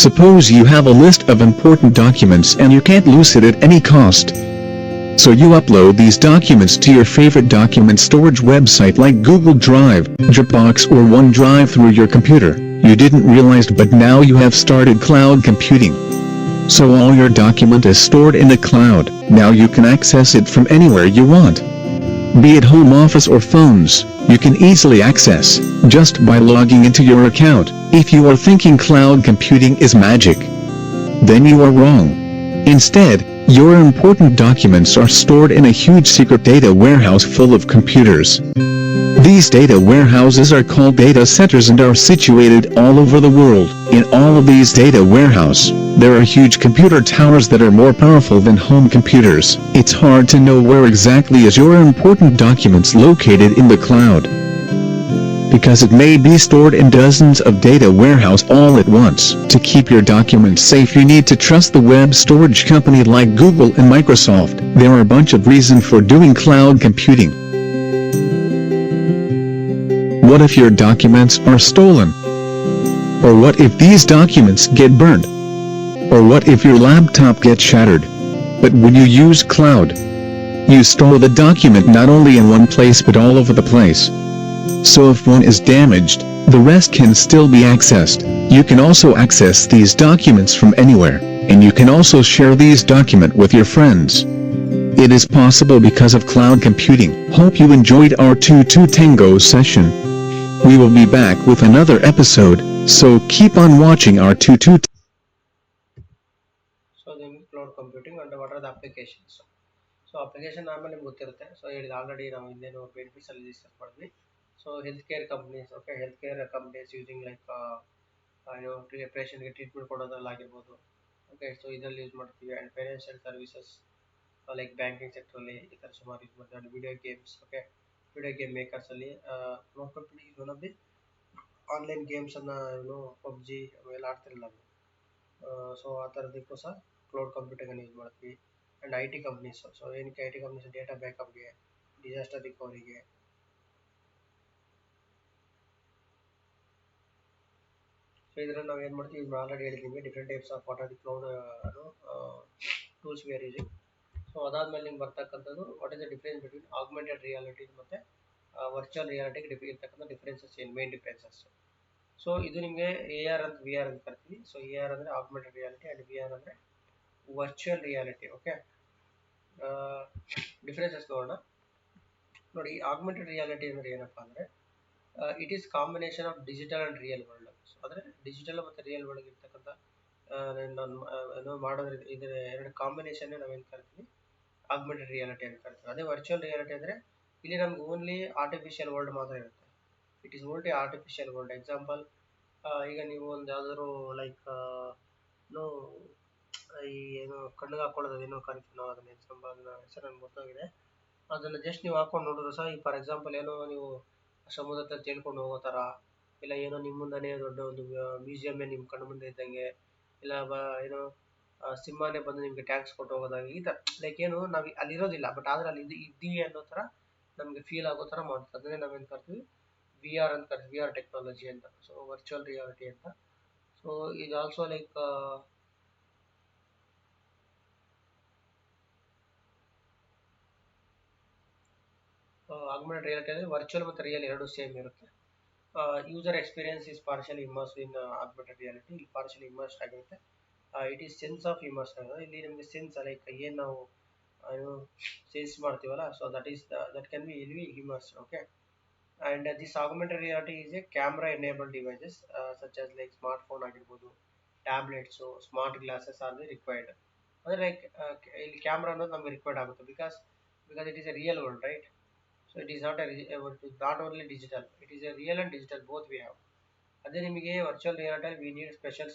Suppose you have a list of important documents and you can't lose it at any cost. So you upload these documents to your favorite document storage website like Google Drive, Dropbox or OneDrive through your computer. You didn't realize, but now you have started cloud computing. So all your document is stored in the cloud. Now you can access it from anywhere you want. Be it home office or phones, you can easily access just by logging into your account. If you are thinking cloud computing is magic, then you are wrong. Instead, your important documents are stored in a huge secret data warehouse full of computers. These data warehouses are called data centers and are situated all over the world. In all of these data warehouses, there are huge computer towers that are more powerful than home computers. It's hard to know where exactly is your important documents located in the cloud. Because it may be stored in dozens of data warehouse all at once. To keep your documents safe, you need to trust the web storage company like Google and Microsoft. There are a bunch of reasons for doing cloud computing. What if your documents are stolen? Or what if these documents get burned? Or what if your laptop gets shattered? But when you use cloud, you store the document not only in one place but all over the place. So if one is damaged, the rest can still be accessed. You can also access these documents from anywhere, and you can also share these documents with your friends. It is possible because of cloud computing. Hope you enjoyed our 2 Tango session. We will be back with another episode, so keep on watching our 2 are the applications. So application ಆಮೇಲೆ ನಿಮ್ಗೆ ಗೊತ್ತಿರುತ್ತೆ. So ಹೇಳಿದ already ನಾವು ಇನ್ನೇನು benefits ಅಲ್ಲಿ discuss ಮಾಡಿದ್ವಿ. So health care companies, okay, health care companies using like ಪೇಷಂಟ್ಗೆ treatment ಕೊಡೋದ್ರಲ್ಲಿ ಆಗಿರ್ಬೋದು. ಓಕೆ, ಸೊ ಇದರಲ್ಲಿ ಯೂಸ್ ಮಾಡ್ತೀವಿ. And financial services like banking ಸೆಕ್ಟ್ರಲ್ಲಿ ಈ ಥರ ಸುಮಾರು ಯೂಸ್ ಮಾಡ್ತೀವಿ. And video games, okay, video game ಮೇಕರ್ಸಲ್ಲಿ ಒನ್ ಆಫ್ ದಿ ಆನ್ಲೈನ್ ಗೇಮ್ಸನ್ನು ಪಬ್ಜಿ ಅವೆಲ್ಲ ಆಡ್ತಿರಲ್ಲ ಅದು. ಸೊ ಆ ಥರದಕ್ಕೂ ಸಹ ಕ್ಲೌಡ್ ಕಂಪ್ಯೂಟಿಂಗನ್ನು ಯೂಸ್ ಮಾಡ್ತೀವಿ. And I T companies, so ಏನಕ್ಕೆ ಐ ಟಿ ಕಂಪ್ನೀಸ್, ಡೇಟಾ ಬ್ಯಾಕಪ್ಗೆ, ಡಿಸಾಸ್ಟರ್ ರಿಕವರಿಗೆ. ಸೊ ಇದರಲ್ಲಿ ನಾವು ಏನು ಮಾಡ್ತೀವಿ, ಆಲ್ರೆಡಿ ಹೇಳಿದ್ದೀವಿ different types of what are the cloud tools V are using. So ಅದಾದಮೇಲೆ ನಿಮ್ಗೆ ಬರ್ತಕ್ಕಂಥದ್ದು what is the difference between augmented reality ಮತ್ತು ವರ್ಚುವಲ್ ರಿಯಾಲಿಟಿಗೆ ಇರ್ತಕ್ಕಂಥ ಡಿಫ್ರೆನ್ಸಸ್ ಏನು, ಮೇನ್ ಡಿಫ್ರೆನ್ಸಸ್. ಸೊ ಇದು ನಿಮಗೆ ಎ ಆರ್ ಅಂತ ವಿ ಆರ್ ಅಂತ ಕರಿತೀವಿ. ಸೊ ಎ ಆರ್ ಅಂದರೆ augmented reality and V R ಅಂದರೆ ವರ್ಚುವಲ್ ರಿಯಾಲಿಟಿ. ಓಕೆ, ಡಿಫ್ರೆನ್ಸಸ್ ನೋಡೋಣ. ನೋಡಿ, ಆಗ್ಮೆಂಟೆಡ್ ರಿಯಾಲಿಟಿ ಅಂದರೆ ಏನಪ್ಪ ಅಂದರೆ it is combination of digital and real world. So ಅಂದರೆ ಡಿಜಿಟಲ್ ಮತ್ತು ರಿಯಲ್ ವರ್ಲ್ಡ್ ಇರ್ತಕ್ಕಂಥ ಮಾಡೋದ್ರ ಇದರ ಎರಡು ಕಾಂಬಿನೇಷನ್ ನಾವೇನು ಕರಿತೀವಿ ಆಗ್ಮೆಂಟೆಡ್ ರಿಯಾಲಿಟಿ ಅಂತ ಕರಿತೀವಿ. ಅದೇ ವರ್ಚುವಲ್ ರಿಯಾಲಿಟಿ ಅಂದರೆ ಇಲ್ಲಿ ನಮ್ಗೆ ಓನ್ಲಿ ಆರ್ಟಿಫಿಷಿಯಲ್ ವರ್ಲ್ಡ್ ಮಾತ್ರ ಇರುತ್ತೆ. It is only artificial world. Example, ಈಗ ನೀವು ಒಂದು ಯಾವ್ದಾದ್ರು ಲೈಕ್ ಈ ಏನು ಕಣ್ಣಿಗೆ ಹಾಕೊಳ್ಳೋದು ಏನೋ ಕರಿತೀವಿ ನಾವು ಅದನ್ನ. ಎಕ್ಸಾಂಪಲ್ ಅದನ್ನ ಹೆಸರು ನನಗೆ ಗೊತ್ತಾಗಿದೆ. ಅದನ್ನು ಜಸ್ಟ್ ನೀವು ಹಾಕೊಂಡು ನೋಡಿದ್ರು ಸಹ, ಈ ಫಾರ್ ಎಕ್ಸಾಂಪಲ್ ಏನೋ ನೀವು ಸಮುದ್ರದಲ್ಲಿ ತೇಳ್ಕೊಂಡು ಹೋಗೋ ಥರ, ಇಲ್ಲ ಏನೋ ನಿಮ್ಮ ಮುಂದೆನೇ ದೊಡ್ಡ ಒಂದು ಮ್ಯೂಸಿಯಮ್ಮೇ ನಿಮ್ಮ ಕಣ್ಣು ಮುಂದೆ ಇದ್ದಂಗೆ, ಇಲ್ಲ ಏನೋ ಸಿಂಹನೇ ಬಂದು ನಿಮಗೆ ಟ್ಯಾಂಕ್ಸ್ ಕೊಟ್ಟು ಹೋಗೋದಾಗಿ, ಈ ಥರ ಲೈಕ್ ಏನು ನಾವು ಅಲ್ಲಿರೋದಿಲ್ಲ ಬಟ್ ಆದರೆ ಅಲ್ಲಿ ಇದ್ದೀವಿ ಅನ್ನೋ ಥರ ನಮಗೆ ಫೀಲ್ ಆಗೋ ಥರ ಮಾಡ್ತಾರೆ. ಅದನ್ನೇ ನಾವೇನು ಕರಿತೀವಿ ವಿ ಆರ್ ಅಂತ ಕರಿತೀವಿ, ವಿ ಆರ್ ಟೆಕ್ನಾಲಜಿ ಅಂತ. ಸೊ ವರ್ಚುವಲ್ ರಿಯಾಲಿಟಿ ಅಂತ. ಸೊ ಇದು ಆಲ್ಸೋ ಲೈಕ್ ಆಗ್ಮೆಂಟೆಡ್ ರಿಯಾಲಿಟಿ ಅಂದರೆ ವರ್ಚುವಲ್ ಮತ್ತು ರಿಯಲ್ ಎರಡು ಸೇಮ್ ಇರುತ್ತೆ. User experience is partially immersed in augmented reality. ಇಲ್ಲಿ ಪಾರ್ಷಿಯಲಿ ಇಮರ್ಸ್ಡ್ ಆಗಿರುತ್ತೆ. It is sense of immersed ಆಗೋದು. ಇಲ್ಲಿ ನಿಮಗೆ ಸೆನ್ಸ್ ಲೈಕ್ ಏನು ನಾವು ಸೆನ್ಸ್ ಮಾಡ್ತೀವಲ್ಲ, ಸೊ ದಟ್ ಕ್ಯಾನ್ ಬಿ ಇಲ್ಲಿ immersed. Okay, and this augmented reality is A camera enabled devices such as like smart phone ಆಗಿರ್ಬೋದು, tablets, smart glasses R the required. ಅಂದರೆ like ಇಲ್ಲಿ ಕ್ಯಾಮ್ರಾ ಅನ್ನೋದು ನಮಗೆ required ಆಗುತ್ತೆ because it is A real world, right? So it is not only digital, it is a real and digital both we have. ಅದೇ ನಿಮಗೆ virtual reality we need special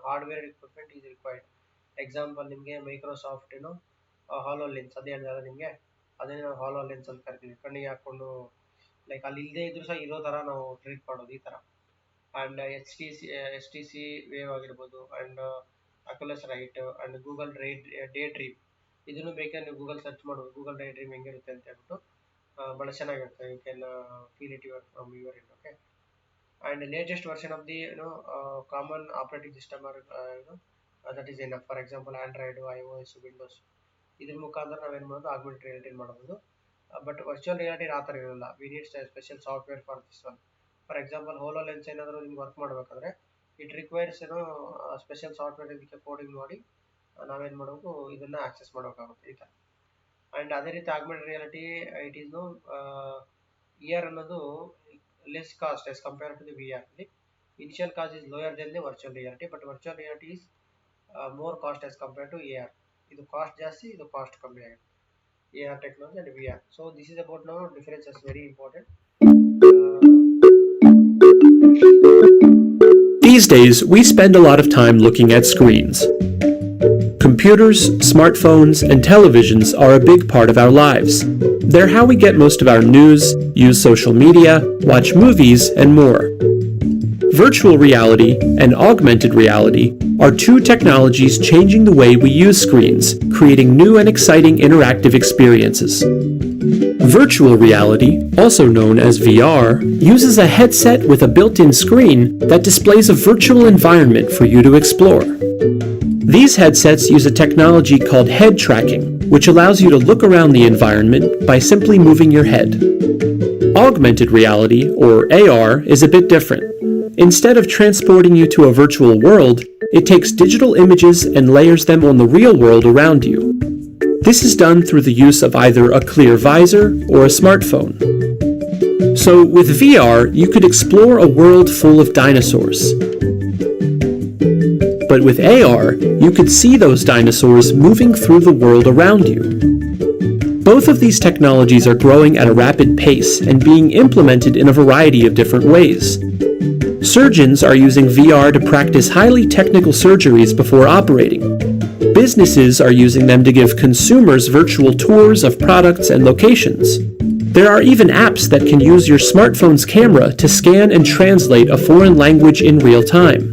hardware equipment is required. Example ನಿಮಗೆ Microsoft ಹಾಲೋ lens, ಅದೇ ಹೇಳಿದಾಗ ನಿಮಗೆ ಅದೇ ನಾವು ಹಾಲೋ lens ಅಂತ ಕರಿತೀವಿ. ಕಣ್ಣಿಗೆ ಹಾಕ್ಕೊಂಡು ಲೈಕ್ ಅಲ್ಲಿ ಇಲ್ಲದೆ ಇದ್ರೂ ಸಹ ಇರೋ ಥರ ನಾವು ಟ್ರೀಟ್ ಮಾಡೋದು ಈ ಥರ. And H T C wave ಆಗಿರ್ಬೋದು, and Oculus Rift and Google Daydream. ಇದನ್ನು ಬೇಕಾದ್ರೆ ನೀವು ಗೂಗಲ್ ಸರ್ಚ್ ಮಾಡ್ಬೋದು, ಗೂಗಲ್ ಡೇ ಡ್ರೀಮ್ ಹೆಂಗಿರುತ್ತೆ ಅಂತ ಹೇಳ್ಬಿಟ್ಟು. ಭಾಳ ಚೆನ್ನಾಗಿರುತ್ತೆ. You can feel it from your end. Okay, and latest version of the common operating system that is enough. For example Android, iOS, Windows. ಇದ್ರ ಮುಖಾಂತರ ನಾವೇನು ಮಾಡೋದು ಆಗ್ಮೆಂಟೆಡ್ ರಿಯಾಲಿಟಿ ಮಾಡ್ಬೋದು. ಬಟ್ ವರ್ಚುವಲ್ ರಿಯಾಲಿಟಿ ಆ ಥರ ಇರೋಲ್ಲ. We need special software for this one. For example HoloLens ಏನಾದರೂ ನಿಮ್ಗೆ ವರ್ಕ್ ಮಾಡಬೇಕಾದ್ರೆ ಇಟ್ ರಿಕ್ವೈರ್ಸ್ ಸ್ಪೆಷಲ್ ಸಾಫ್ಟ್ವೇರ್ ಇದಕ್ಕೆ ಕೋಡಿಂಗ್ ಮಾಡಿ ನಾವೇನು ಮಾಡಬೇಕು, ಇದನ್ನು ಆಕ್ಸೆಸ್ ಮಾಡಬೇಕಾಗುತ್ತೆ ಈ ಥರ. ಆ್ಯಂಡ್ ಅದೇ ರೀತಿ augmented reality it is A R ಅನ್ನೋದು less cost as compare to the V R. Initial cost is lower then the virtual reality, but virtual reality is more cost as compare to A R. ಇದು cost ಜಾಸ್ತಿ, ಇದು cost ಕಮ್ಮಿ ಆಗುತ್ತೆ. A R technology and V R. So this is about now differences, very important. These days, we spend a lot of time looking at screens. Computers, smartphones, and televisions are a big part of our lives. They're how we get most of our news, use social media, watch movies, and more. Virtual reality and augmented reality are two technologies changing the way we use screens, creating new and exciting interactive experiences. Virtual reality, also known as VR, uses a headset with a built-in screen that displays a virtual environment for you to explore. These headsets use a technology called head tracking, which allows you to look around the environment by simply moving your head. Augmented reality, or AR, is a bit different. Instead of transporting you to a virtual world, it takes digital images and layers them on the real world around you. This is done through the use of either a clear visor or a smartphone. So with VR, you could explore a world full of dinosaurs. But with AR, you could see those dinosaurs moving through the world around you. Both of these technologies are growing at a rapid pace and being implemented in a variety of different ways. Surgeons are using VR to practice highly technical surgeries before operating. Businesses are using them to give consumers virtual tours of products and locations. There are even apps that can use your smartphone's camera to scan and translate a foreign language in real time.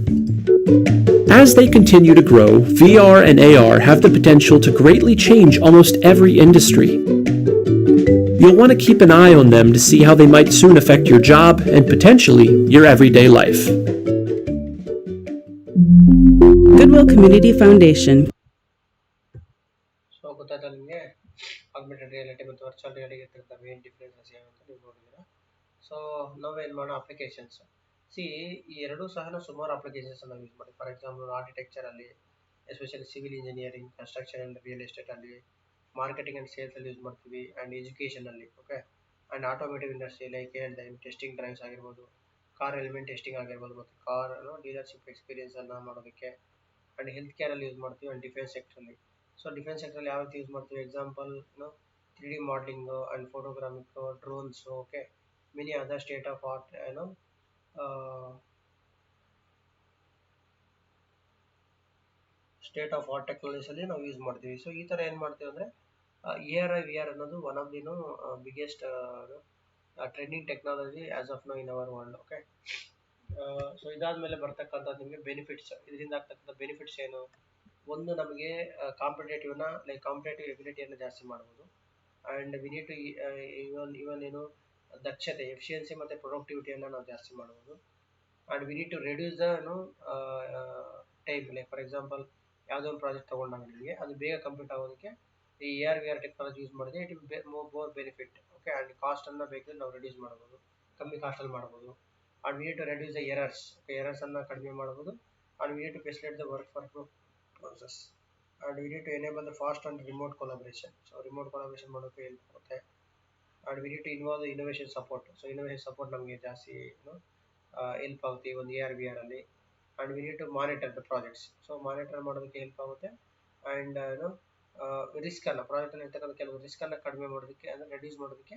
As they continue to grow, VR and AR have the potential to greatly change almost every industry. You'll want to keep an eye on them to see how they might soon affect your job and potentially your everyday life. Goodwill Community Foundation. So ಗೊತ್ತಾಯ್ತಾ ನಿಮಗೆ augmented reality ಮತ್ತು virtual reality ಇರ್ತಕ್ಕಂಥ ಏನು differences ಏನು ಅಂತ ನೀವು ನೋಡಿದ್ದೀರಾ. So ನಾವೇನು ಮಾಡೋಣ ಅಪ್ಲಿಕೇಶನ್ಸ್ ಈ ಎರಡೂ ಸಹ ನಾವು ಸುಮಾರು ಅಪ್ಲಿಕೇಶನ್ಸ್ ನಾವು ಯೂಸ್ ಮಾಡ್ತೀವಿ. ಫಾರ್ ಎಕ್ಸಾಂಪಲ್ ಆರ್ಕಿಟೆಕ್ಚರಲ್ಲಿ, especially civil engineering, construction and real ಎಸ್ಟೇಟಲ್ಲಿ, ಮಾರ್ಕೆಟಿಂಗ್ ಆ್ಯಂಡ್ ಸೇಲ್ಸಲ್ಲಿ ಯೂಸ್ ಮಾಡ್ತೀವಿ, ಆ್ಯಂಡ್ ಎಜುಕೇಷನಲ್ಲಿ. Okay, and automotive industry like ಹೇಳಿದೆ ಟೆಸ್ಟಿಂಗ್ ಡ್ರೈವ್ಸ್ ಆಗಿರ್ಬೋದು, ಕಾರ್ ಎಲಿಮೆಂಟ್ ಟೆಸ್ಟಿಂಗ್ ಆಗಿರ್ಬೋದು, ಮತ್ತು ಕಾರ್ ಡೀಲರ್ಶಿಪ್ ಎಕ್ಸ್ಪೀರಿಯನ್ಸನ್ನು ಮಾಡೋದಕ್ಕೆ. ಆ್ಯಂಡ್ ಹೆಲ್ತ್ ಕೇರಲ್ಲಿ ಯೂಸ್ ಮಾಡ್ತೀವಿ, ಆ್ಯಂಡ್ ಡಿಫೆನ್ಸ್ ಸೆಕ್ಟ್ರಲ್ಲಿ. ಸೊ ಡಿಫೆನ್ಸ್ ಸೆಕ್ಟ್ರಲ್ಲಿ ಯಾವ ರೀತಿ ಯೂಸ್ ಮಾಡ್ತೀವಿ? Example 3D modelling and photogrammic, drones, okay, mini other state of art ಟೆಕ್ನಾಲಜೀಸಲ್ಲಿ ನಾವು ಯೂಸ್ ಮಾಡ್ತೀವಿ. ಸೊ ಈ ಥರ ಏನು ಮಾಡ್ತೀವಿ ಅಂದರೆ AR VR ಅನ್ನೋದು one of the biggest trending technology as of now in our world. Okay, so ಇದಾದಮೇಲೆ ಬರ್ತಕ್ಕಂಥದ್ದು ನಿಮಗೆ ಬೆನಿಫಿಟ್ಸ್. ಇದರಿಂದ ಆಗ್ತಕ್ಕಂಥ ಬೆನಿಫಿಟ್ಸ್ ಏನು? ಒಂದು, ನಮಗೆ ಕಾಂಪಿಟೇಟಿವ್ ಎಬಿಲಿಟಿಯನ್ನು ಜಾಸ್ತಿ ಮಾಡ್ಬೋದು. And we need to even ಏನು ದಕ್ಷತೆ, ಎಫಿಷಿಯನ್ಸಿ ಮತ್ತು ಪ್ರೊಡಕ್ಟಿವಿಟಿಯನ್ನು ನಾವು ಜಾಸ್ತಿ ಮಾಡ್ಬೋದು. And we need to reduce the time. Like for example ಯಾವುದೋ ಒಂದು ಪ್ರಾಜೆಕ್ಟ್ ತೊಗೊಂಡಾಗ ನಿಮಗೆ ಅದು ಬೇಗ ಕಂಪ್ಲೀಟ್ ಆಗೋದಕ್ಕೆ ಈ AR VR ಟೆಕ್ನಾಲಜಿ ಯೂಸ್ ಮಾಡಿದ್ರೆ it will more benefit. Okay, and ಕಾಸ್ಟನ್ನು ಬೇಕಿದ್ರೆ ನಾವು ರೆಡ್ಯೂಸ್ ಮಾಡ್ಬೋದು, ಕಮ್ಮಿ ಕಾಸ್ಟಲ್ಲಿ ಮಾಡ್ಬೋದು. And we need to reduce the ಎರರ್ಸನ್ನು ಕಡಿಮೆ ಮಾಡ್ಬೋದು. And we need to facilitate the work for process, and we need to enable the fast and remote collaboration. So remote collaboration ಮಾಡೋಕ್ಕೆ ಹೆಲ್ಪ್ ಆಗುತ್ತೆ. and we need to involve the innovation support. So innovation support ನಮಗೆ ಜಾಸ್ತಿ help ಆಗುತ್ತೆ ಈ ಒಂದು AR VR ಅಲ್ಲಿ. and we need to monitor the projects. so monitor ಮಾಡೋದಕ್ಕೆ help ಆಗುತ್ತೆ. and ರಿಸ್ಕನ್ನು, ಪ್ರಾಜೆಕ್ಟಲ್ಲಿ ಇರ್ತಕ್ಕಂಥ ಕೆಲವು ರಿಸ್ಕನ್ನು ಕಡಿಮೆ ಮಾಡೋದಕ್ಕೆ, ಅಂದರೆ ರೆಡ್ಯೂಸ್ ಮಾಡೋದಕ್ಕೆ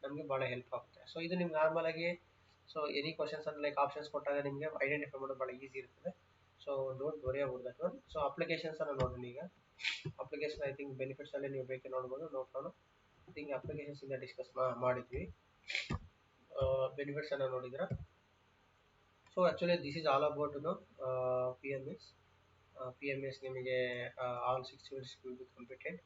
ನಮಗೆ ಭಾಳ ಹೆಲ್ಪ್ ಆಗುತ್ತೆ. ಸೊ ಇದು ನಿಮ್ಗೆ ನಾರ್ಮಲಾಗಿ ಎನಿ ಕ್ವಶನ್ಸ್ ಅಂದರೆ ಲೈಕ್ ಆಪ್ಷನ್ಸ್ ಕೊಟ್ಟಾಗ ನಿಮಗೆ ಐಡೆಂಟಿಫೈ ಮಾಡೋದು ಭಾಳ ಈಸಿ ಇರ್ತದೆ. So don't worry about that one. So ಅಪ್ಲಿಕೇಶನ್ಸನ್ನು ನೋಡೋಣ ಈಗ. ಅಪ್ಲಿಕೇಶನ್ ಐ ಥಿಂಕ್ ಬೆನಿಫಿಟ್ಸಲ್ಲಿ ನೀವು ಬೇಕೇ ನೋಡ್ಬೋದು. No problem. ಐ ಥಿಂಕ್ ಅಪ್ಲಿಕೇಶನ್ಸಿಂದ ಡಿಸ್ಕಸ್ ಮಾಡಿದ್ವಿ. ಬೆನಿಫಿಟ್ಸನ್ನು ನೋಡಿದ್ರೆ, so actually this is all about PMS. PMS ನಿಮಗೆ all 6 units will be completed.